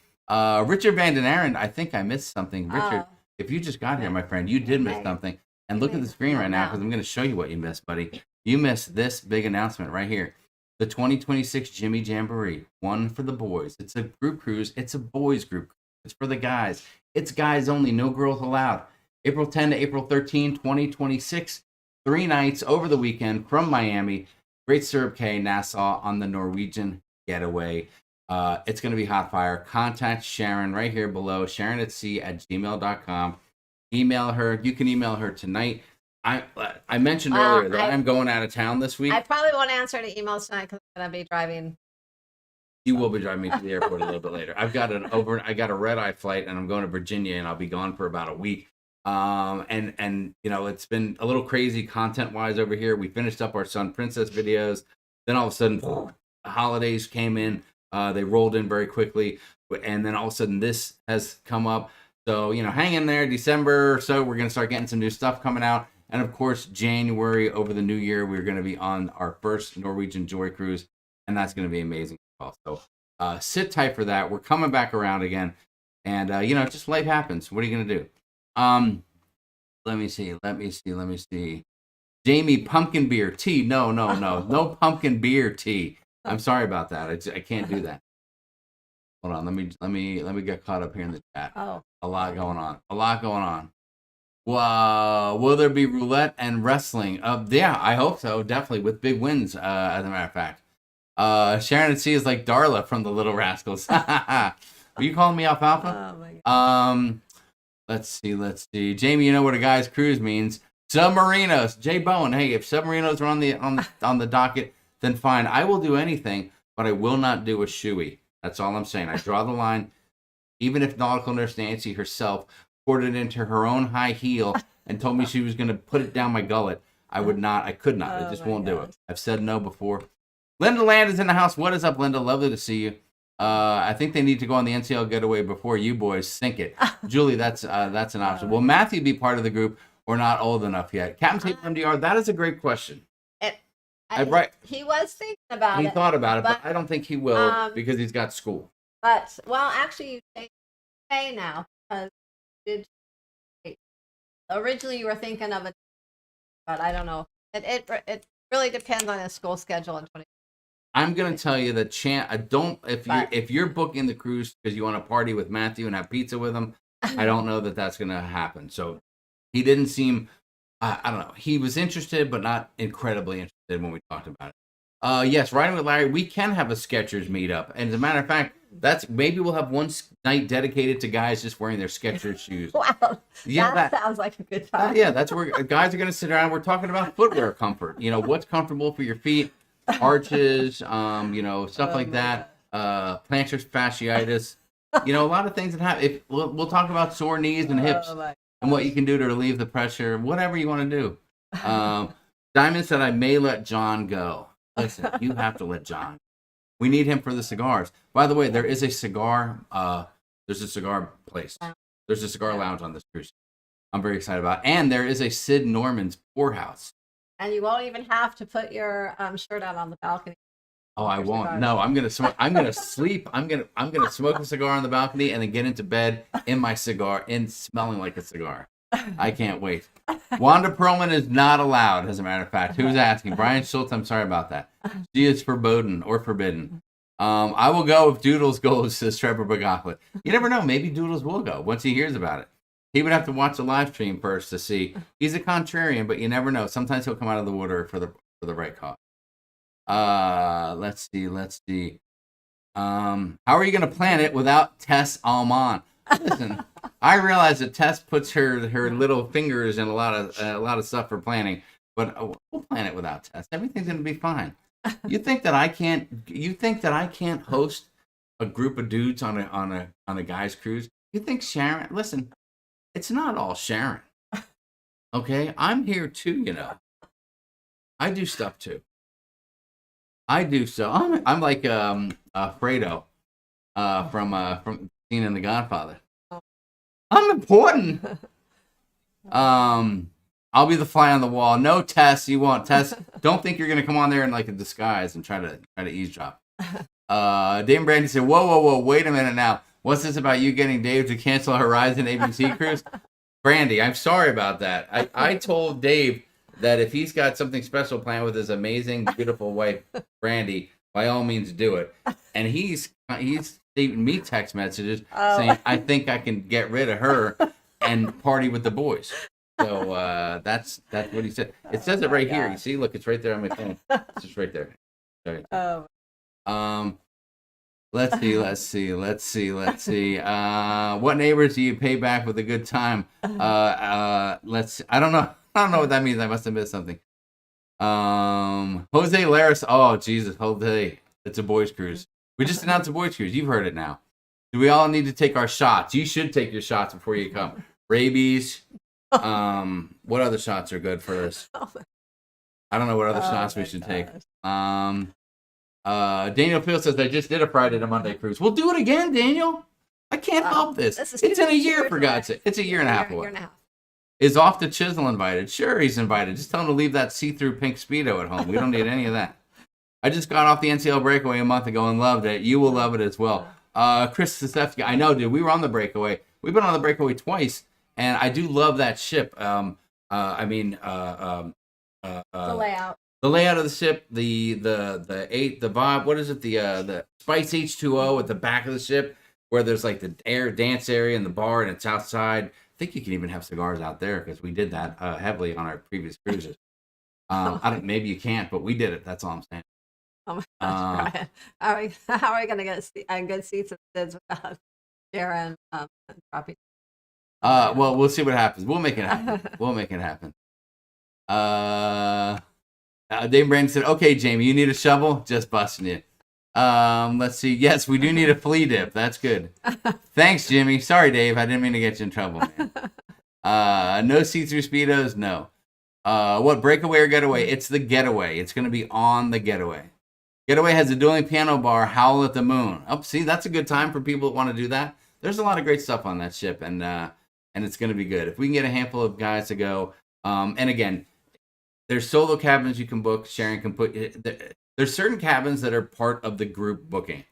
Richard Van Den Aren, I think I missed something. Richard, if you just got here, my friend, you did miss something. And look at the screen right now because I'm going to show you what you missed, buddy. You missed this big announcement right here. The 2026 Jimmy Jamboree, one for the boys. It's a group cruise. It's a boys group. It's for the guys. It's guys only, no girls allowed. April 10 to April 13, 2026. 3 nights over the weekend from Miami, Great Stirrup Cay, Nassau on the Norwegian getaway. It's going to be hot fire. Contact Sharon right here below, sharonatsea@gmail.com. Email her. You can email her tonight. I mentioned earlier that I'm going out of town this week. I probably won't answer the emails tonight because I'm going to be driving. You will be driving me to the airport a little bit later. I got a red-eye flight, and I'm going to Virginia, and I'll be gone for about a week. And it's been a little crazy content-wise over here. We finished up our Sun Princess videos. Then all of a sudden, the holidays came in. They rolled in very quickly, and then all of a sudden, this has come up. So, hang in there. December or so, we're going to start getting some new stuff coming out. And, of course, January over the new year, we're going to be on our first Norwegian Joy Cruise. And that's going to be amazing. So sit tight for that. We're coming back around again. And, just life happens. What are you going to do? Let me see. Jamie, pumpkin beer tea. No pumpkin beer tea. I'm sorry about that. I can't do that. Hold on. Let me get caught up here in the chat. Oh. A lot going on. Wow. Will there be roulette and wrestling? Yeah, I hope so. Definitely with big wins, as a matter of fact. Sharon at Sea is like Darla from the Little Rascals. Are you calling me alfalfa? Oh my God. Let's see. Jamie, you know what a guy's cruise means. Submarinos. Jay Bowen. Hey, if submarinos are on the docket, then fine. I will do anything, but I will not do a shoey. That's all I'm saying. I draw the line. Even if nautical nurse Nancy herself poured it into her own high heel and told me she was going to put it down my gullet, I would not. I could not. I just won't do it. I've said no before. Linda Land is in the house. What is up, Linda? Lovely to see you. I think they need to go on the NCL getaway before you boys sink it. Julie, that's an option. Will Matthew be part of the group or not old enough yet? Captain Table MDR, that is a great question. He was thinking about it. He thought about it, but I don't think he will because he's got school. But, well, actually, you say okay now because originally you were thinking of it, but I don't know. It really depends on his school schedule in 20. I'm gonna tell you that if you're booking the cruise because you want to party with Matthew and have pizza with him, I don't know that that's gonna happen. So he didn't seem, I don't know. He was interested, but not incredibly interested when we talked about it. Yes, Riding with Larry, we can have a Skechers meetup, and as a matter of fact, maybe we'll have one night dedicated to guys just wearing their Skechers shoes. Wow, Yeah, that sounds like a good time. Yeah, that's where guys are gonna sit around. We're talking about footwear comfort. What's comfortable for your feet. Arches, stuff like that. Plantar fasciitis. A lot of things that happen. We'll talk about sore knees and hips and what you can do to relieve the pressure. Whatever you want to do. Diamond said, I may let John go. Listen, you have to let John. We need him for the cigars. By the way, there is a cigar. There's a cigar place. There's a cigar lounge on this cruise. I'm very excited about it. And there is a Sid Norman's Poorhouse. And you won't even have to put your shirt out on the balcony. Oh, I won't. No, I'm gonna smoke. I'm gonna sleep. I'm gonna smoke a cigar on the balcony and then get into bed in my cigar, in smelling like a cigar. I can't wait. Wanda Perlman is not allowed, as a matter of fact. Who's asking? Brian Schultz, I'm sorry about that. She is forbidden. I will go if Doodles goes, says Trevor Bagoplet. You never know. Maybe Doodles will go once he hears about it. He would have to watch the live stream first to see. He's a contrarian, but you never know. Sometimes he'll come out of the water for the right cause. Let's see. How are you going to plan it without Tess Almond? Listen, I realize that Tess puts her little fingers in a lot of stuff for planning, but we'll plan it without Tess. Everything's going to be fine. You think that I can't? You think that I can't host a group of dudes on a guys cruise? You think Sharon? Listen, it's not all Sharon. Okay, I'm here too. You know, I do stuff too. I do so. I'm like Fredo from Scene in The Godfather. I'm important. I'll be the fly on the wall. No, Tess, you won't. Tess, don't think you're gonna come on there in like a disguise and try to eavesdrop. Dave Brandy said, whoa, wait a minute now. What's this about you getting Dave to cancel a Horizon ABC cruise? Brandy, I'm sorry about that. I told Dave that if he's got something special planned with his amazing, beautiful wife, Brandy, by all means do it. And he's leaving me text messages saying, I think I can get rid of her and party with the boys. So that's what he said. It says it right here. You see, look, it's right there on my phone. It's just right there. Sorry. Let's see. What neighbors do you pay back with a good time? I don't know what that means. I must have missed something. Jose Laris. Oh, Jesus, Jose. It's a boys' cruise. We just announced a boys' cruise. You've heard it now. Do we all need to take our shots? You should take your shots before you come. Rabies. What other shots are good for this? I don't know what other shots we should take. Daniel Peel says, I just did a Friday to Monday cruise. We'll do it again, Daniel. I can't help this. It's in a year, for God's sake. It's a year and a half away. Is Off the Chisel invited? Sure, he's invited. Just tell him to leave that see-through pink Speedo at home. We don't need any of that. I just got off the NCL Breakaway a month ago and loved it. You will love it as well. Chris Sisevsky, I know, dude. We were on the Breakaway. We've been on the Breakaway twice, and I do love that ship. The layout. The layout of the ship, the vibe. What is it? The Spice H2O at the back of the ship, where there's like the dance area and the bar, and it's outside. I think you can even have cigars out there because we did that heavily on our previous cruises. Maybe you can't, but we did it. That's all I'm saying. Oh my gosh, Brian. How are we going to get good seats and bids without Sharon dropping? Well, we'll see what happens. We'll make it happen. Dave Brandon said, okay, Jamie, you need a shovel? Just busting you. Let's see. Yes, we do need a flea dip. That's good. Thanks, Jimmy. Sorry, Dave. I didn't mean to get you in trouble, man. No see-through Speedos? No. What, Breakaway or Getaway? It's the Getaway. It's going to be on the Getaway. Getaway has a dueling piano bar, Howl at the Moon. Oh, see, that's a good time for people that want to do that. There's a lot of great stuff on that ship, and it's going to be good. If we can get a handful of guys to go, and again, there's solo cabins you can book. Sharon can put. There's certain cabins that are part of the group booking,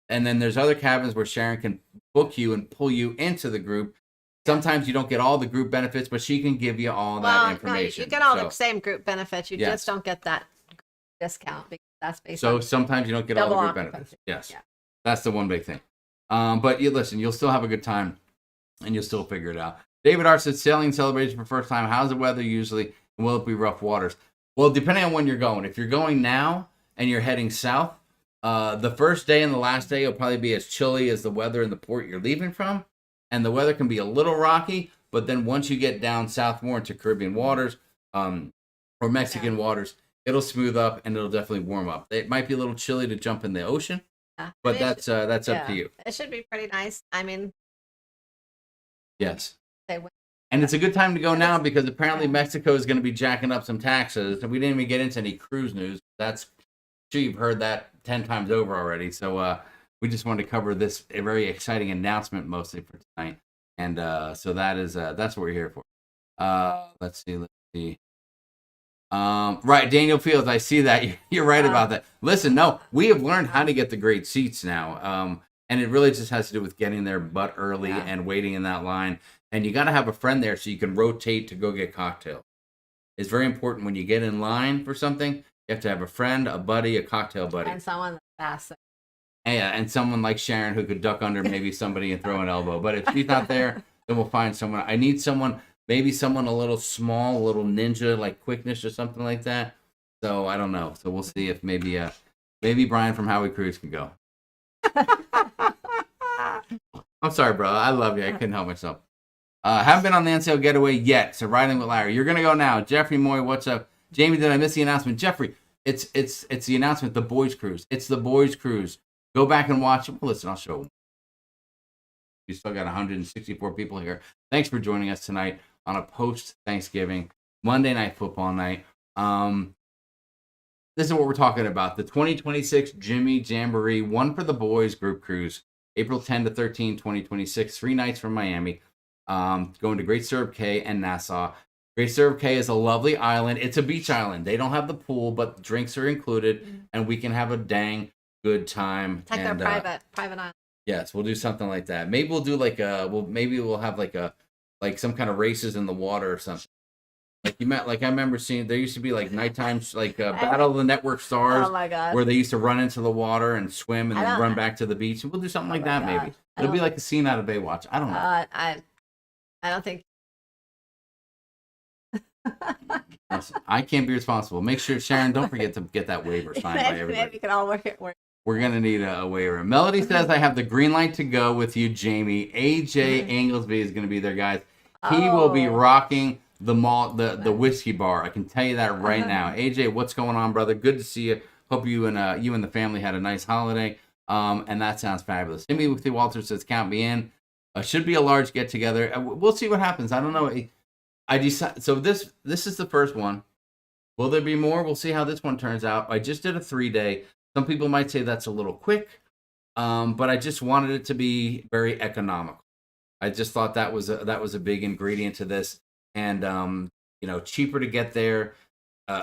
and then there's other cabins where Sharon can book you and pull you into the group. Sometimes you don't get all the group benefits, but she can give you all that information. No, you get all the same group benefits. You just don't get that discount because that's based on. So sometimes you don't get all the group benefits. Yes, that's the one big thing. But you'll still have a good time, and you'll still figure it out. David R said, sailing celebration for first time. How's the weather usually? And will it be rough waters? Well, depending on when you're going. If you're going now and you're heading south, the first day and the last day will probably be as chilly as the weather in the port you're leaving from. And the weather can be a little rocky, but then once you get down south more into Caribbean waters or Mexican waters, it'll smooth up and it'll definitely warm up. It might be a little chilly to jump in the ocean, but that's up to you. It should be pretty nice. I mean, yes. And it's a good time to go now because apparently Mexico is going to be jacking up some taxes. And we didn't even get into any cruise news. That's sure you've heard that 10 times over already. So we just wanted to cover this a very exciting announcement mostly for tonight. And so that's what we're here for. Let's see. Right, Daniel Fields, I see that. You're right about that. Listen, no, we have learned how to get the great seats now. And it really just has to do with getting there but early and waiting in that line. And you got to have a friend there so you can rotate to go get cocktails. It's very important when you get in line for something, you have to have a friend, a buddy, a cocktail buddy. And someone that's fast. Yeah, and someone like Sharon who could duck under maybe somebody and throw an elbow. But if she's not there, then we'll find someone. I need someone, maybe someone a little small, a little ninja, like quickness or something like that. So I don't know. So we'll see if maybe Brian from Howie Cruise can go. I'm sorry, bro. I love you. I couldn't help myself. Haven't been on the NCL getaway yet, so riding with Larry. You're gonna go now. Jeffrey Moy, what's up? Jamie, did I miss the announcement? Jeffrey, it's the announcement, the boys cruise. It's the boys cruise. Go back and watch it. Well, listen, I'll show them. We still got 164 people here. Thanks for joining us tonight on a post-Thanksgiving Monday Night Football night. This is what we're talking about. The 2026 Jimmy Jamboree, one for the boys group cruise, April 10 to 13, 2026, 3 nights from Miami. Going to Great Stirrup Cay and Nassau. Great Stirrup Cay is a lovely island. It's a beach island. They don't have the pool, but drinks are included, and we can have a dang good time. It's like their private island. Yes, we'll do something like that. Maybe we'll do like we'll have like some kind of races in the water or something. Like I remember seeing there used to be like nighttime Battle of the Network Stars. Oh my God. Where they used to run into the water and swim and then run back to the beach. We'll do something like that maybe. It'll be like a scene out of Baywatch. I don't know. I don't think. Listen, I can't be responsible. Make sure, Sharon, don't forget to get that waiver signed by everybody. Maybe we can all work. We're going to need a waiver. Melody says, I have the green light to go with you, Jamie. AJ Anglesby is going to be there, guys. He will be rocking the the whiskey bar. I can tell you that right now. AJ, what's going on, brother? Good to see you. Hope you and the family had a nice holiday. And that sounds fabulous. Timothy Walter says, count me in. Should be a large get together. We'll see what happens. I don't know. I decide. So this is the first one. Will there be more? We'll see how this one turns out. I just did a 3-day. Some people might say that's a little quick, but I just wanted it to be very economical. I just thought that was a big ingredient to this, and cheaper to get there.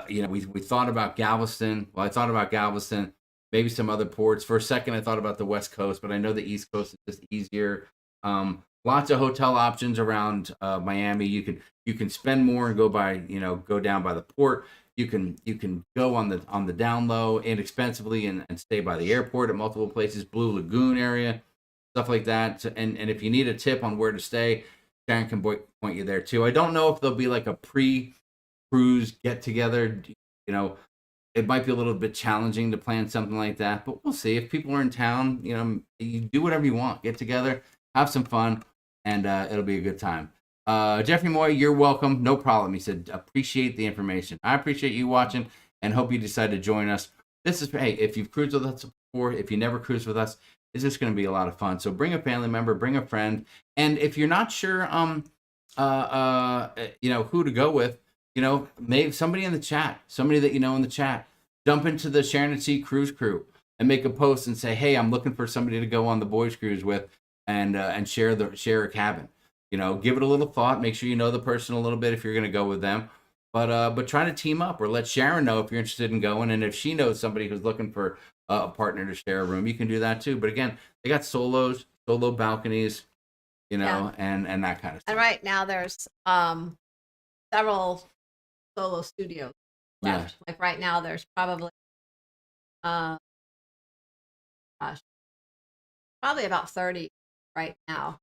We thought about Galveston. Well, I thought about Galveston, maybe some other ports. For a second, I thought about the West Coast, but I know the East Coast is just easier. Lots of hotel options around Miami. You can spend more and go down by the port. You can go on the down low inexpensively and stay by the airport at multiple places, Blue Lagoon area, stuff like that. And if you need a tip on where to stay, Sharon can point you there too. I don't know if there'll be like a pre-cruise get together. It might be a little bit challenging to plan something like that, but we'll see. If people are in town, you do whatever you want, get together, have some fun, and it'll be a good time. Jeffrey Moy, you're welcome. No problem. He said, appreciate the information. I appreciate you watching and hope you decide to join us. Hey, if you've cruised with us before, if you never cruised with us, it's just going to be a lot of fun. So bring a family member, bring a friend. And if you're not sure, who to go with, maybe somebody in the chat, somebody that in the chat, jump into the Sharonatsea Cruise Crew and make a post and say, hey, I'm looking for somebody to go on the boys cruise with and share a cabin. Give it a little thought. Make sure you know the person a little bit if you're going to go with them. But try to team up or let Sharon know if you're interested in going. And if she knows somebody who's looking for a partner to share a room, you can do that too. But again, they got solo balconies, and that kind of stuff. And right now there's several solo studios left. Yeah. Like right now there's probably probably about 30 right now.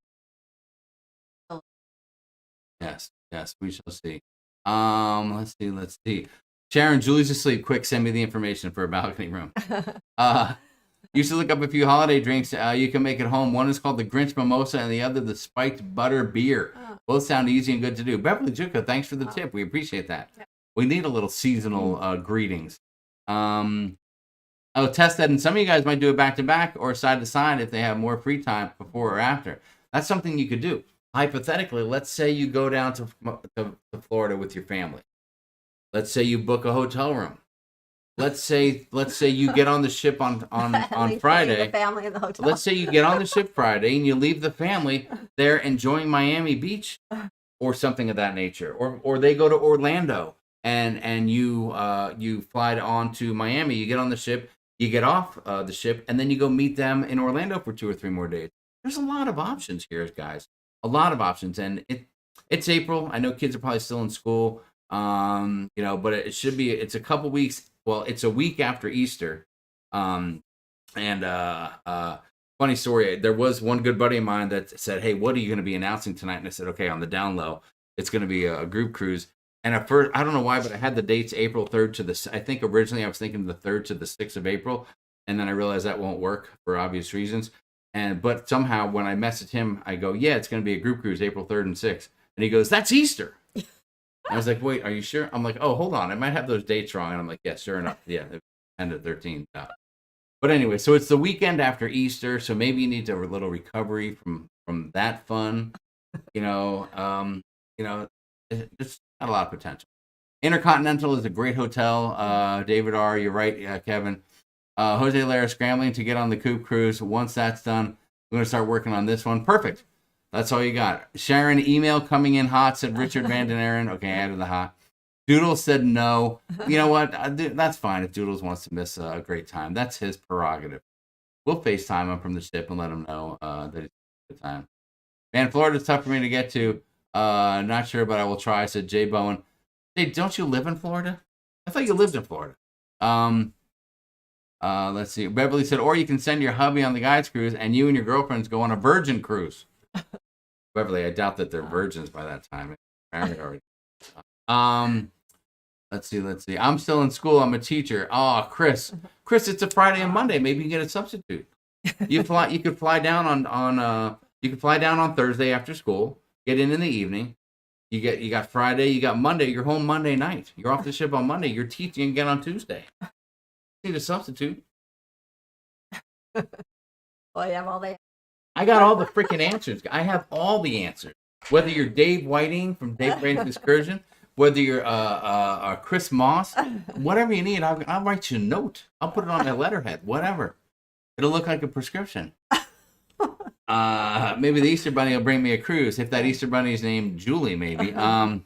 Yes, we shall see. Let's see. Sharon, Julie's asleep. Quick, send me the information for a balcony room. You should look up a few holiday drinks you can make at home. One is called the Grinch Mimosa, and the other the Spiked Butter Beer. Both sound easy and good to do. Beverly Juka, thanks for the tip. We appreciate that. Yeah. We need a little seasonal greetings. Test that, and some of you guys might do it back to back or side to side if they have more free time before or after. That's something you could do. hypothetically, let's say you go down to Florida with your family. Let's say you book a hotel room. Let's say you get on the ship on Friday. The family in the hotel. Let's say you get on the ship Friday and you leave the family there enjoying Miami Beach or something of that nature, or they go to Orlando and you fly on to Miami. You get on the ship, you get off the ship, and then you go meet them in Orlando for 2 or 3 more days. There's a lot of options here, guys. A lot of options, and it's April. I know kids are probably still in school, but it's a couple weeks. Well, it's a week after Easter, funny story. There was one good buddy of mine that said, "Hey, what are you going to be announcing tonight?" And I said, "Okay, on the down low, it's going to be a group cruise." And at first, I don't know why, but I had the dates April 3rd to the. I think originally I was thinking the 3rd to the 6th of April, and then I realized that won't work for obvious reasons. But somehow when I messaged him, I go, "Yeah, it's going to be a group cruise April 3rd and 6th," and he goes, "That's Easter." I was like, "Wait, are you sure?" I'm like, "Oh, hold on, I might have those dates wrong." And I'm like, "Yeah, sure enough, yeah, 10 to 13." But anyway, so it's the weekend after Easter, so maybe you need a little recovery from that fun. It's got a lot of potential. Intercontinental is a great hotel. David R., you're right, Kevin. Jose Lara scrambling to get on the Coop cruise. Once that's done, we're going to start working on this one. Perfect. That's all you got. Sharon, email coming in hot, said Richard Van Den Aaron. Okay, added the hot. Doodles said no. You know what? That's fine if Doodles wants to miss a great time. That's his prerogative. We'll FaceTime him from the ship and let him know that it's a good time. Man, Florida's tough for me to get to. Not sure, but I will try, said Jay Bowen. Hey, don't you live in Florida? I thought you lived in Florida. Let's see. Beverly said, or you can send your hubby on the guys cruise and you and your girlfriends go on a virgin cruise. Beverly, I doubt that they're virgins by that time. Married already. Let's see. I'm still in school. I'm a teacher. Oh, Chris, it's a Friday and Monday. Maybe you can get a substitute. You could fly down on Thursday after school. Get in the evening. You got Friday. You got Monday. You're home Monday night. You're off the ship on Monday. You're teaching again on Tuesday. You need a substitute. Well, yeah, well, I got all the freaking answers. I have all the answers. Whether you're Dave Whiting from Dave Whiting's Excursion, whether you're Chris Moss, whatever you need, I'll write you a note. I'll put it on my letterhead, whatever. It'll look like a prescription. Maybe the Easter Bunny will bring me a cruise. If that Easter Bunny is named Julie, maybe. Sharon,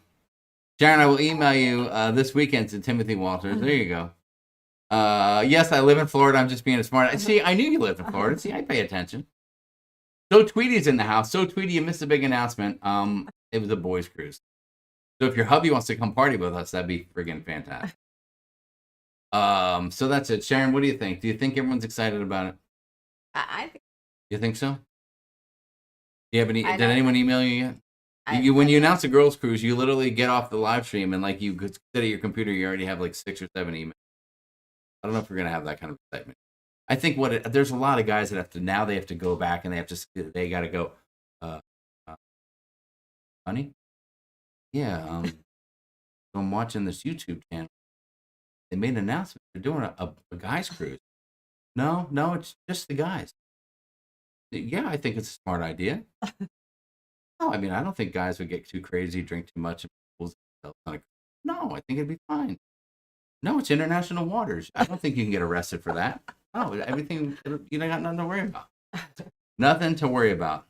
I will email you this weekend to Timothy Walters. There you go. Yes, I live in Florida. I'm just being a smart. See, I knew you lived in Florida. See, I pay attention. So Tweety's in the house. So Tweety, you missed a big announcement. It was a boys' cruise. So if your hubby wants to come party with us, that'd be friggin' fantastic. So that's it. Sharon, what do you think? Do you think everyone's excited about it? I think. You think so? Do you have any? Did anyone email you yet? When you announce a girls' cruise, you literally get off the live stream and like you could sit at your computer, you already have like 6 or 7 emails. I don't know if we're gonna have that kind of excitement. I think there's a lot of guys that they have to go back and they got to go. Honey, yeah. So I'm watching this YouTube channel. They made an announcement. They're doing a guys cruise. No, it's just the guys. Yeah, I think it's a smart idea. No, I mean, I don't think guys would get too crazy, drink too much. No, I think it'd be fine. No, it's international waters. I don't think you can get arrested for that. Oh, everything, you got nothing to worry about. Nothing to worry about.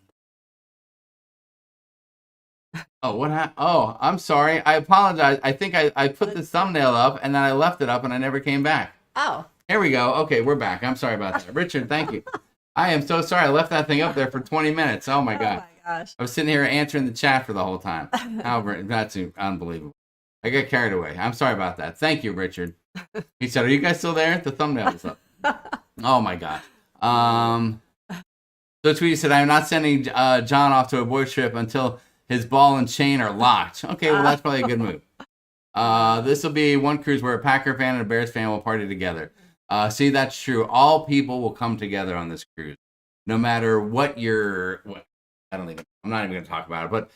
Oh, what happened? Oh, I'm sorry. I apologize. I think I put the thumbnail up and then I left it up and I never came back. Oh. Here we go. Okay, we're back. I'm sorry about that. Richard, thank you. I am so sorry. I left that thing up there for 20 minutes. Oh, my God. Oh, my gosh. I was sitting here answering the chat for the whole time. Albert, that's unbelievable. I got carried away. I'm sorry about that. Thank you, Richard. He said, are you guys still there? The thumbnail is up. Oh, my gosh. So Tweety said, I'm not sending John off to a boys trip until his ball and chain are locked. Okay, well, that's probably a good move. This will be one cruise where a Packer fan and a Bears fan will party together. See, that's true. All people will come together on this cruise. No matter what I'm not even going to talk about it. But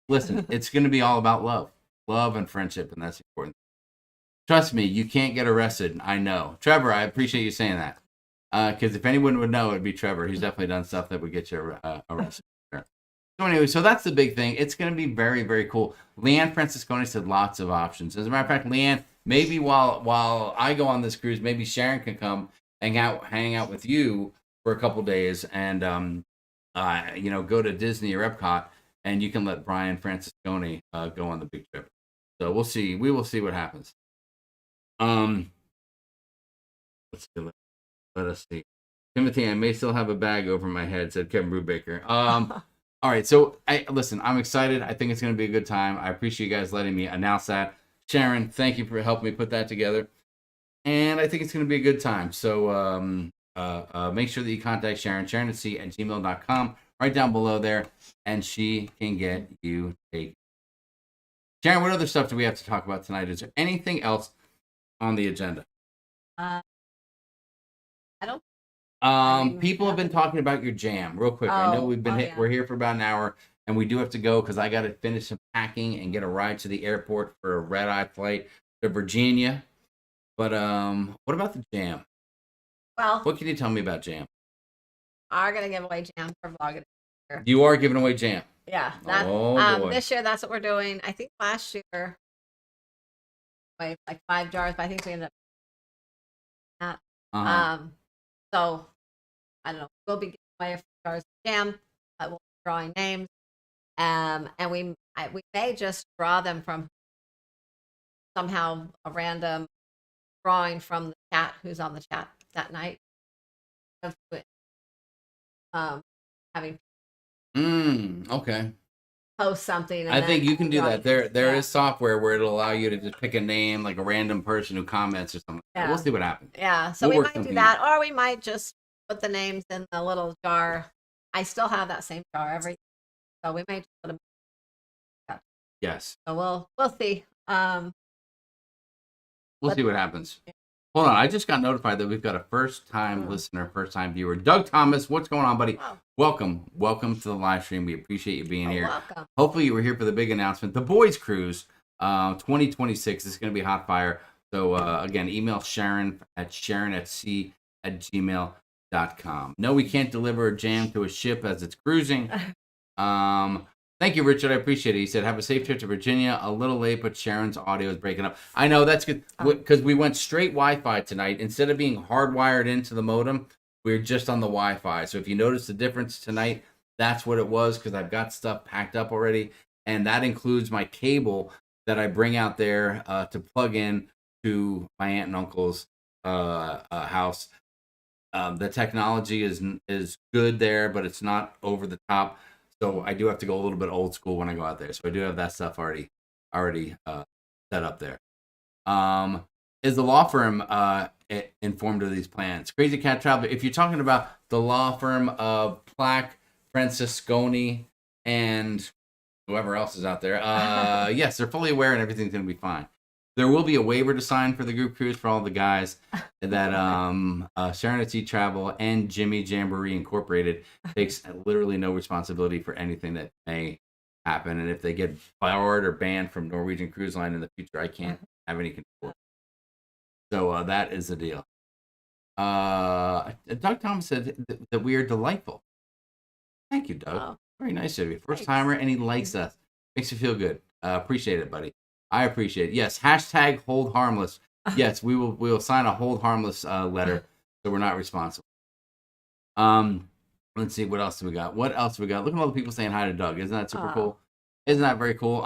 listen, it's going to be all about love. Love and friendship, and that's important. Trust me, you can't get arrested. I know. Trevor, I appreciate you saying that. Because if anyone would know, it'd be Trevor. He's definitely done stuff that would get you arrested. So So anyway, so that's the big thing. It's going to be very, very cool. Leanne Francisconi said lots of options. As a matter of fact, Leanne, maybe while I go on this cruise, maybe Sharon can come hang out with you for a couple days, and go to Disney or Epcot, and you can let Brian Francisconi go on the big trip. So we'll see. We will see what happens. Let's see. Let us see. Timothy, I may still have a bag over my head, said Kevin Brubaker. All right, so listen, I'm excited. I think it's going to be a good time. I appreciate you guys letting me announce that. Sharon, thank you for helping me put that together. And I think it's going to be a good time. So make sure that you contact Sharon, sharonatsea@gmail.com, right down below there, and she can get you taken. Sharon, what other stuff do we have to talk about tonight? Is there anything else on the agenda? I don't. People have been talking about your jam real quick. I know yeah. we're here for about an hour, and we do have to go because I got to finish some packing and get a ride to the airport for a red-eye flight to Virginia. But what about the jam? Well, What can you tell me about jam? I'm gonna give away jam for vlogging. You are giving away jam. Yeah. Boy. This year, that's what we're doing. I think last year, like 5 jars, but I think we ended up. So I don't know. We'll be giving away a few jars of jam. We'll be drawing names, and we may just draw them from somehow a random drawing from the chat who's on the chat that night. Having Okay. post something. And I think you can do that. There Yeah. is software where it'll allow you to just pick a name, like a random person who comments or something. Yeah. We'll see what happens. Yeah, so We'll we work might do something that, or we might just put the names in the little jar. I still have that same jar so we may just put them. Yes. So we'll see. We'll see what happens. Hold on. I just got notified that we've got a first-time listener, first-time viewer. Doug Thomas, what's going on, buddy? Oh. Welcome. Welcome to the live stream. We appreciate you being here. Welcome. Hopefully you were here for the big announcement. The Boys Cruise 2026 is going to be hot fire. So, again, email Sharon at sharonatsea@gmail.com. No, we can't deliver a jam to a ship as it's cruising. Thank you, Richard. I appreciate it. He said, have a safe trip to Virginia. A little late, but Sharon's audio is breaking up. I know, that's good, because we went straight Wi-Fi tonight. Instead of being hardwired into the modem, we're just on the Wi-Fi. So if you notice the difference tonight, that's what it was, because I've got stuff packed up already. And that includes my cable that I bring out there to plug in to my aunt and uncle's house. The technology is good there, but it's not over the top. So I do have to go a little bit old school when I go out there. So I do have that stuff already set up there. Is the law firm informed of these plans? Crazy Cat Traveler, if you're talking about the law firm of Plaque, Francisconi, and whoever else is out there, yes, they're fully aware and everything's going to be fine. There will be a waiver to sign for the group cruise for all the guys that Sharon at Sea Travel and Jimmy Jamboree Incorporated takes literally no responsibility for anything that may happen. And if they get barred or banned from Norwegian Cruise Line in the future, I can't have any control. So that is the deal. Doug Thomas said that we are delightful. Thank you, Doug. Oh. Very nice of you. First timer, and he likes us. Makes you feel good. Appreciate it, buddy. I appreciate it. Yes, hashtag hold harmless. Yes, we will sign a hold harmless letter, so we're not responsible. Let's see, what else do we got? Look at all the people saying hi to Doug. Isn't that super cool? Isn't that very cool?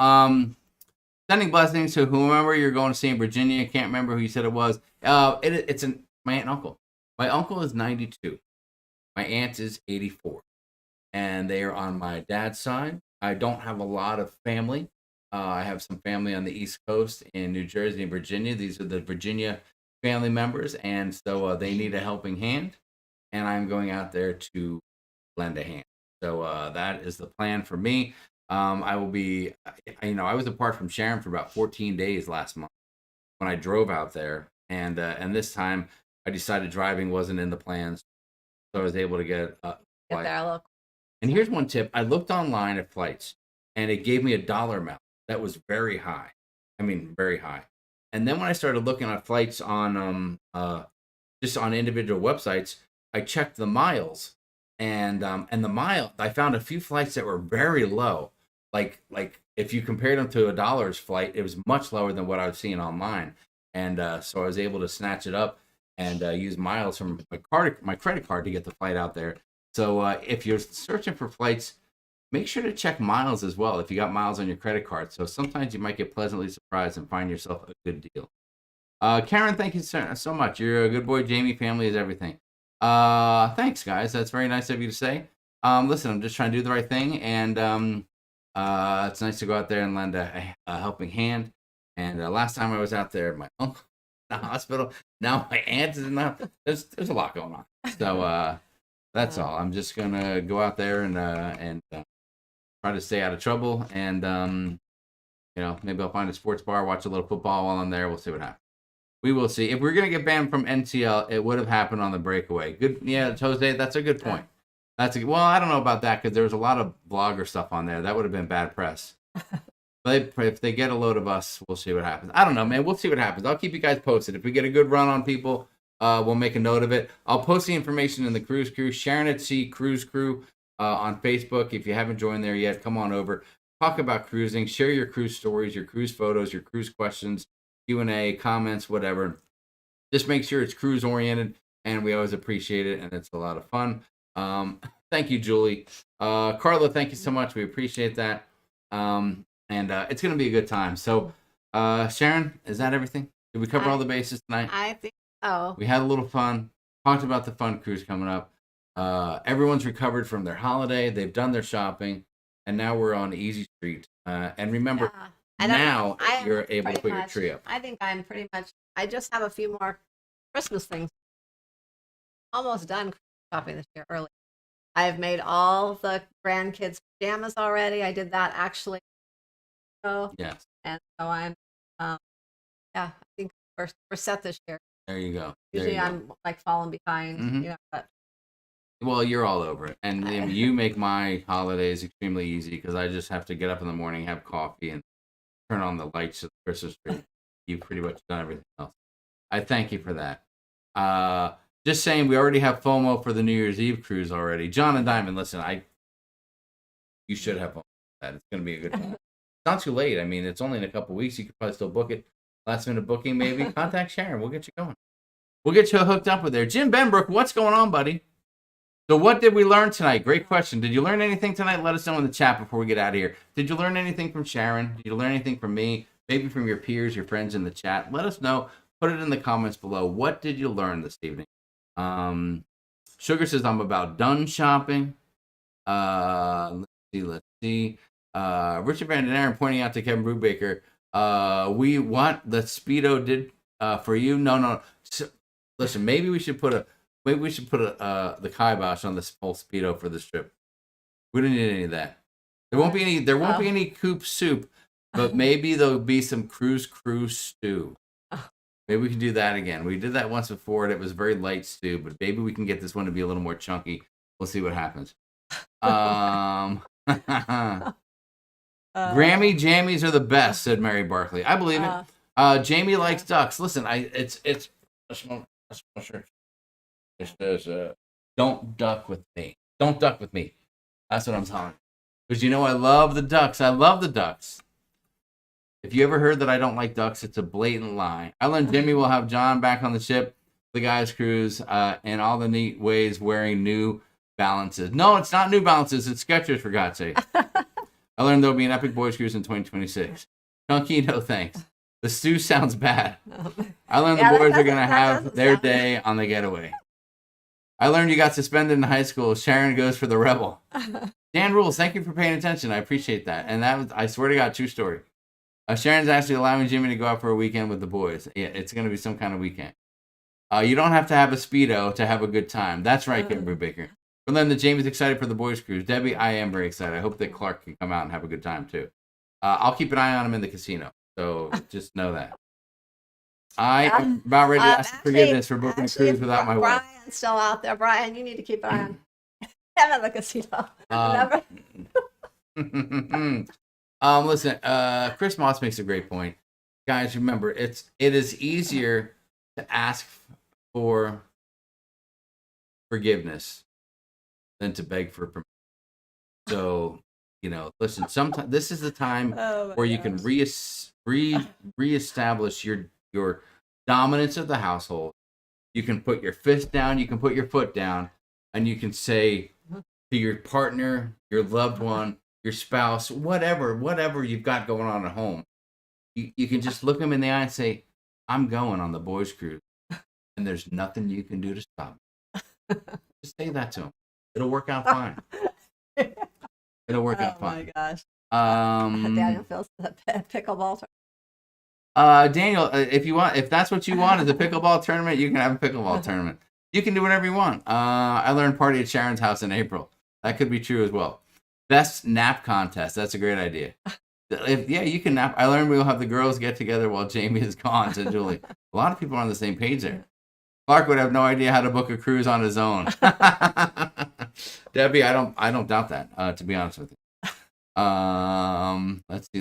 Sending blessings to whomever you're going to see in Virginia. Can't remember who you said it was. It's my aunt and uncle. My uncle is 92. My aunt is 84. And they are on my dad's side. I don't have a lot of family. I have some family on the East Coast in New Jersey and Virginia. These are the Virginia family members, and so they need a helping hand, and I'm going out there to lend a hand. So that is the plan for me. I will be, I was apart from Sharon for about 14 days last month when I drove out there, and this time I decided driving wasn't in the plans, so I was able to get a flight. There, look. And here's one tip: I looked online at flights, and it gave me a dollar amount. That was very high. I mean, very high. And then when I started looking at flights on just on individual websites, I checked the miles, and the mile, I found a few flights that were very low. Like if you compared them to a dollar's flight, it was much lower than what I was seeing online. And so I was able to snatch it up and use miles from my credit card to get the flight out there. So if you're searching for flights, make sure to check miles as well if you got miles on your credit card. So sometimes you might get pleasantly surprised and find yourself a good deal. Karen, thank you so much. You're a good boy. Jamie, family is everything. Thanks, guys. That's very nice of you to say. Listen, I'm just trying to do the right thing, and it's nice to go out there and lend a helping hand. And last time I was out there, my uncle in the hospital. Now my aunt is in the. There's a lot going on. So that's all. I'm just gonna go out there and try to stay out of trouble, and maybe I'll find a sports bar, watch a little football while I'm there. We'll see what happens. We will see. If we're gonna get banned from NCL, it would have happened on the breakaway. Good, yeah, Jose. That's a good point. Well, I don't know about that because there was a lot of blogger stuff on there. That would have been bad press. But if they get a load of us, we'll see what happens. I don't know, man. We'll see what happens. I'll keep you guys posted. If we get a good run on people, we'll make a note of it. I'll post the information in the Cruise Crew, Sharonatsea Cruise Crew on Facebook. If you haven't joined there yet, come on over. Talk about cruising. Share your cruise stories, your cruise photos, your cruise questions, Q&A, comments, whatever. Just make sure it's cruise oriented, and we always appreciate it, and it's a lot of fun. Thank you, Julie. Carla, thank you so much. We appreciate that. And it's going to be a good time. So, Sharon, is that everything? Did we cover all the bases tonight? I think so. We had a little fun. Talked about the fun cruise coming up. Everyone's recovered from their holiday. They've done their shopping, and now we're on Easy Street. And remember, now you're able to put your tree up. I think I'm pretty much. I just have a few more Christmas things. Almost done shopping this year early. I've made all the grandkids' pajamas already. I did that actually. So yes. And so I'm, I think we're set this year. There you go. Usually I'm like falling behind, but. Well, you're all over it. And you make my holidays extremely easy because I just have to get up in the morning, have coffee, and turn on the lights of the Christmas tree. You've pretty much done everything else. I thank you for that. Just saying, we already have FOMO for the New Year's Eve cruise already. John and Diamond, listen, you should have FOMO for that. It's going to be a good time. It's not too late. I mean, it's only in a couple weeks. You could probably still book it. Last minute booking, maybe. Contact Sharon. We'll get you going. We'll get you hooked up with there. Jim Benbrook, what's going on, buddy? So what did we learn tonight? Great question. Did you learn anything tonight? Let us know in the chat before we get out of here. Did you learn anything from Sharon? Did you learn anything from me? Maybe from your peers, your friends in the chat? Let us know. Put it in the comments below. What did you learn this evening? Sugar says, I'm about done shopping. Let's see. Richard Van Den Aaron pointing out to Kevin Brubaker, we want the Speedo did for you. No. So, listen, maybe we should put the kibosh on this whole Speedo for this trip. We don't need any of that. There won't be any coop soup, but maybe there'll be some cruise stew. Maybe we can do that again. We did that once before, and it was very light stew, but maybe we can get this one to be a little more chunky. We'll see what happens. Grammy jammies are the best, said Mary Barkley. I believe it. Jamie likes ducks. Listen, it's sure. It says, don't duck with me. Don't duck with me. That's what I'm telling you. Because I love the ducks. I love the ducks. If you ever heard that I don't like ducks, it's a blatant lie. I learned Jimmy will have John back on the ship, the guys cruise, and all the neat ways wearing New Balances. No, it's not New Balances. It's Skechers, for God's sake. I learned there'll be an epic boys cruise in 2026. Chunky, no thanks. The stew sounds bad. I learned the boys are going to have their day on the getaway. I learned you got suspended in high school. Sharon goes for the rebel. Dan Rules, thank you for paying attention. I appreciate that. And that was, I swear to God, true story. Sharon's actually allowing Jimmy to go out for a weekend with the boys. Yeah, it's going to be some kind of weekend. You don't have to have a Speedo to have a good time. That's right, Kim Brubaker. But then Jamie's excited for the boys cruise. Debbie, I am very excited. I hope that Clark can come out and have a good time too. I'll keep an eye on him in the casino. So just know that. I am about ready to ask forgiveness for booking a cruise without my wife. Brian's still out there. Brian, you need to keep an eye on him at the casino. Listen, Chris Moss makes a great point. Guys, remember, it is easier to ask for forgiveness than to beg for permission. So, listen, sometimes this is the time where you can reestablish your dominance of the household. You can put your fist down, you can put your foot down, and you can say to your partner, your loved one, your spouse, whatever you've got going on at home, you can just look them in the eye and say, I'm going on the boys' cruise, and there's nothing you can do to stop me. Just say that to them. It'll work out fine. It'll work out fine. Oh my gosh. Daniel feels the pickleball tournament. Daniel, if that's what you want is a pickleball tournament, you can have a pickleball tournament. You can do whatever you want. I learned party at Sharon's house in April. That could be true as well. Best nap contest. That's a great idea. You can nap. I learned we'll have the girls get together while Jamie is gone, said Julie. A lot of people are on the same page there. Clark would have no idea how to book a cruise on his own. Debbie, I don't doubt that, to be honest with you.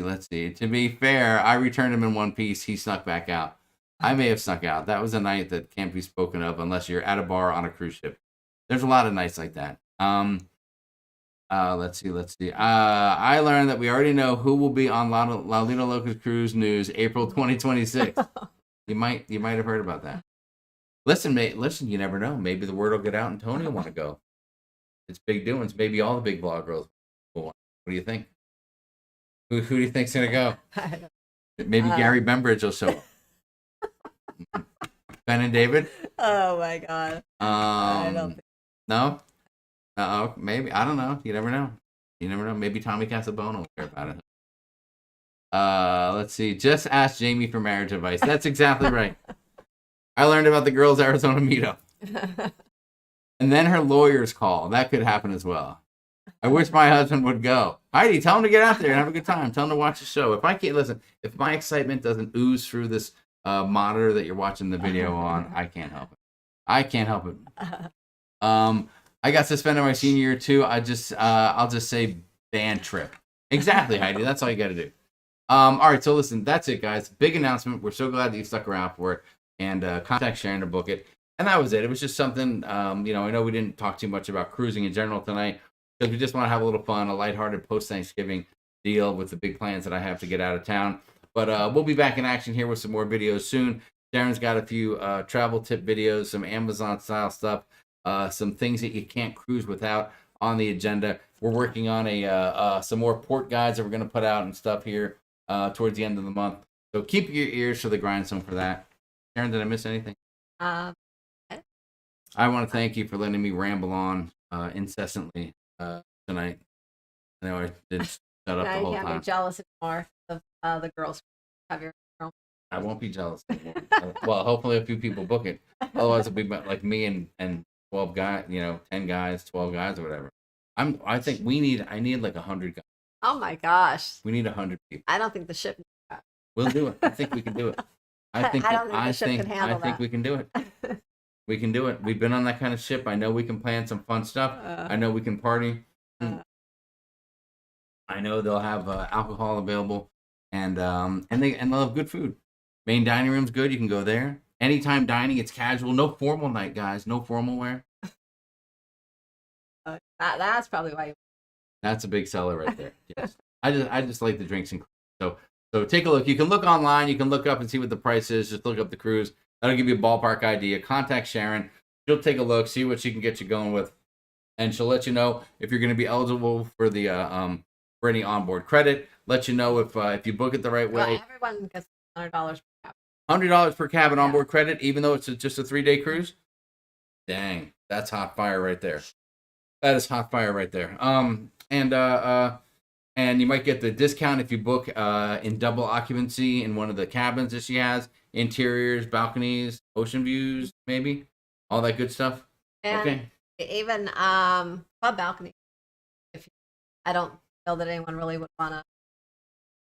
Let's see. To be fair, I returned him in one piece. He snuck back out. I may have snuck out. That was a night that can't be spoken of unless you're at a bar on a cruise ship. There's a lot of nights like that. Let's see. I learned that we already know who will be on Lalita Locust Cruise News April 2026. You might have heard about that. Listen, you never know. Maybe the word will get out and Tony will want to go. It's big doings. Maybe all the big blog girls will want. What do you think? Who do you think's going to go? Maybe Gary Bembridge will show up. Ben and David? Oh my God. I don't think. No? Maybe. I don't know. You never know. Maybe Tommy Casabona will care about it. Let's see. Just ask Jamie for marriage advice. That's exactly right. I learned about the girls' Arizona meetup. And then her lawyers call. That could happen as well. I wish my husband would go. Heidi, tell him to get out there and have a good time. Tell him to watch the show. If my excitement doesn't ooze through this monitor that you're watching the video on, I can't help it. I got suspended my senior year too. I'll just say band trip. Exactly, Heidi. That's all you got to do. All right. So listen, that's it, guys. Big announcement. We're so glad that you stuck around for it. And contact Sharon to book it. And that was it. It was just something, I know we didn't talk too much about cruising in general tonight because we just want to have a little fun, a lighthearted post-Thanksgiving deal with the big plans that I have to get out of town. But we'll be back in action here with some more videos soon. Sharon's got a few travel tip videos, some Amazon-style stuff, some things that you can't cruise without on the agenda. We're working on some more port guides that we're going to put out and stuff here towards the end of the month. So keep your ears to the grindstone for that. Sharon, did I miss anything? I want to thank you for letting me ramble on incessantly tonight. I know I did shut up the whole time. You can't be jealous anymore of the girls. Have your girl. I won't be jealous anymore. Well, hopefully a few people book it. Otherwise, it'll be like me and 12 guys, 10 guys, 12 guys, or whatever. I think I need like 100 guys. Oh my gosh. We need 100 people. I don't think the ship. We'll do it. I think we can do it. I think we can do it. We can do it. We've been on that kind of ship. I know we can plan some fun stuff. I know we can party. I know they'll have alcohol available, and they'll have good food. Main dining room's good. You can go there. Anytime dining, it's casual. No formal night, guys. No formal wear. That's probably why. That's a big seller right there. Yes. I just like the drinks and so take a look. You can look online. You can look up and see what the price is. Just look up the cruise. That'll give you a ballpark idea. Contact Sharon. She'll take a look, see what she can get you going with, and she'll let you know if you're going to be eligible for the for any onboard credit. Let you know if you book it the right way. Well, everyone gets $100 per cabin. $100 per cabin onboard credit, even though it's just a 3-day cruise. Dang, that's hot fire right there. That is hot fire right there. And you might get the discount if you book in double occupancy in one of the cabins that she has. Interiors, balconies, ocean views, maybe. All that good stuff. And okay. Even club balcony. I don't feel that anyone really would want to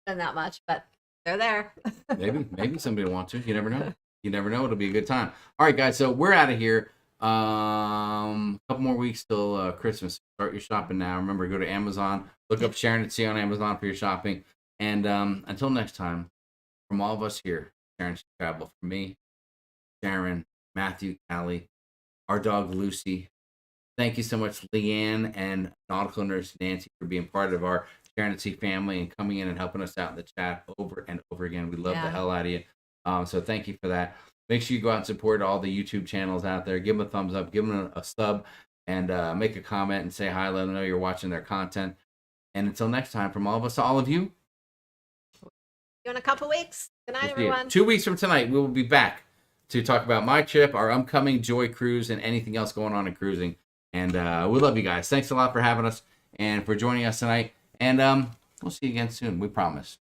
spend that much, but they're there. maybe somebody will want to. You never know. You never know. It'll be a good time. All right, guys. So we're out of here. A couple more weeks till Christmas. Start your shopping now. Remember, go to Amazon. Look up sharonatsea on Amazon for your shopping. And until next time, from all of us here, Sharon Should Travel. From me, Sharon, Matthew, Callie, our dog Lucy, Thank you so much, Leanne and Nautical Nurse Nancy, for being part of our Sharon at Sea family and coming in and helping us out in the chat over and over again. We love the hell out of you. So thank you for that. Make sure you go out and support all the YouTube channels out there. Give them a thumbs up, give them a sub, and make a comment and say hi. Let them know you're watching their content. And until next time, from all of us to all of you, in a couple weeks. Good night, everyone. 2 weeks from tonight, we will be back to talk about my trip, our upcoming Joy Cruise, and anything else going on in cruising. And we love you guys. Thanks a lot for having us and for joining us tonight. And we'll see you again soon. We promise.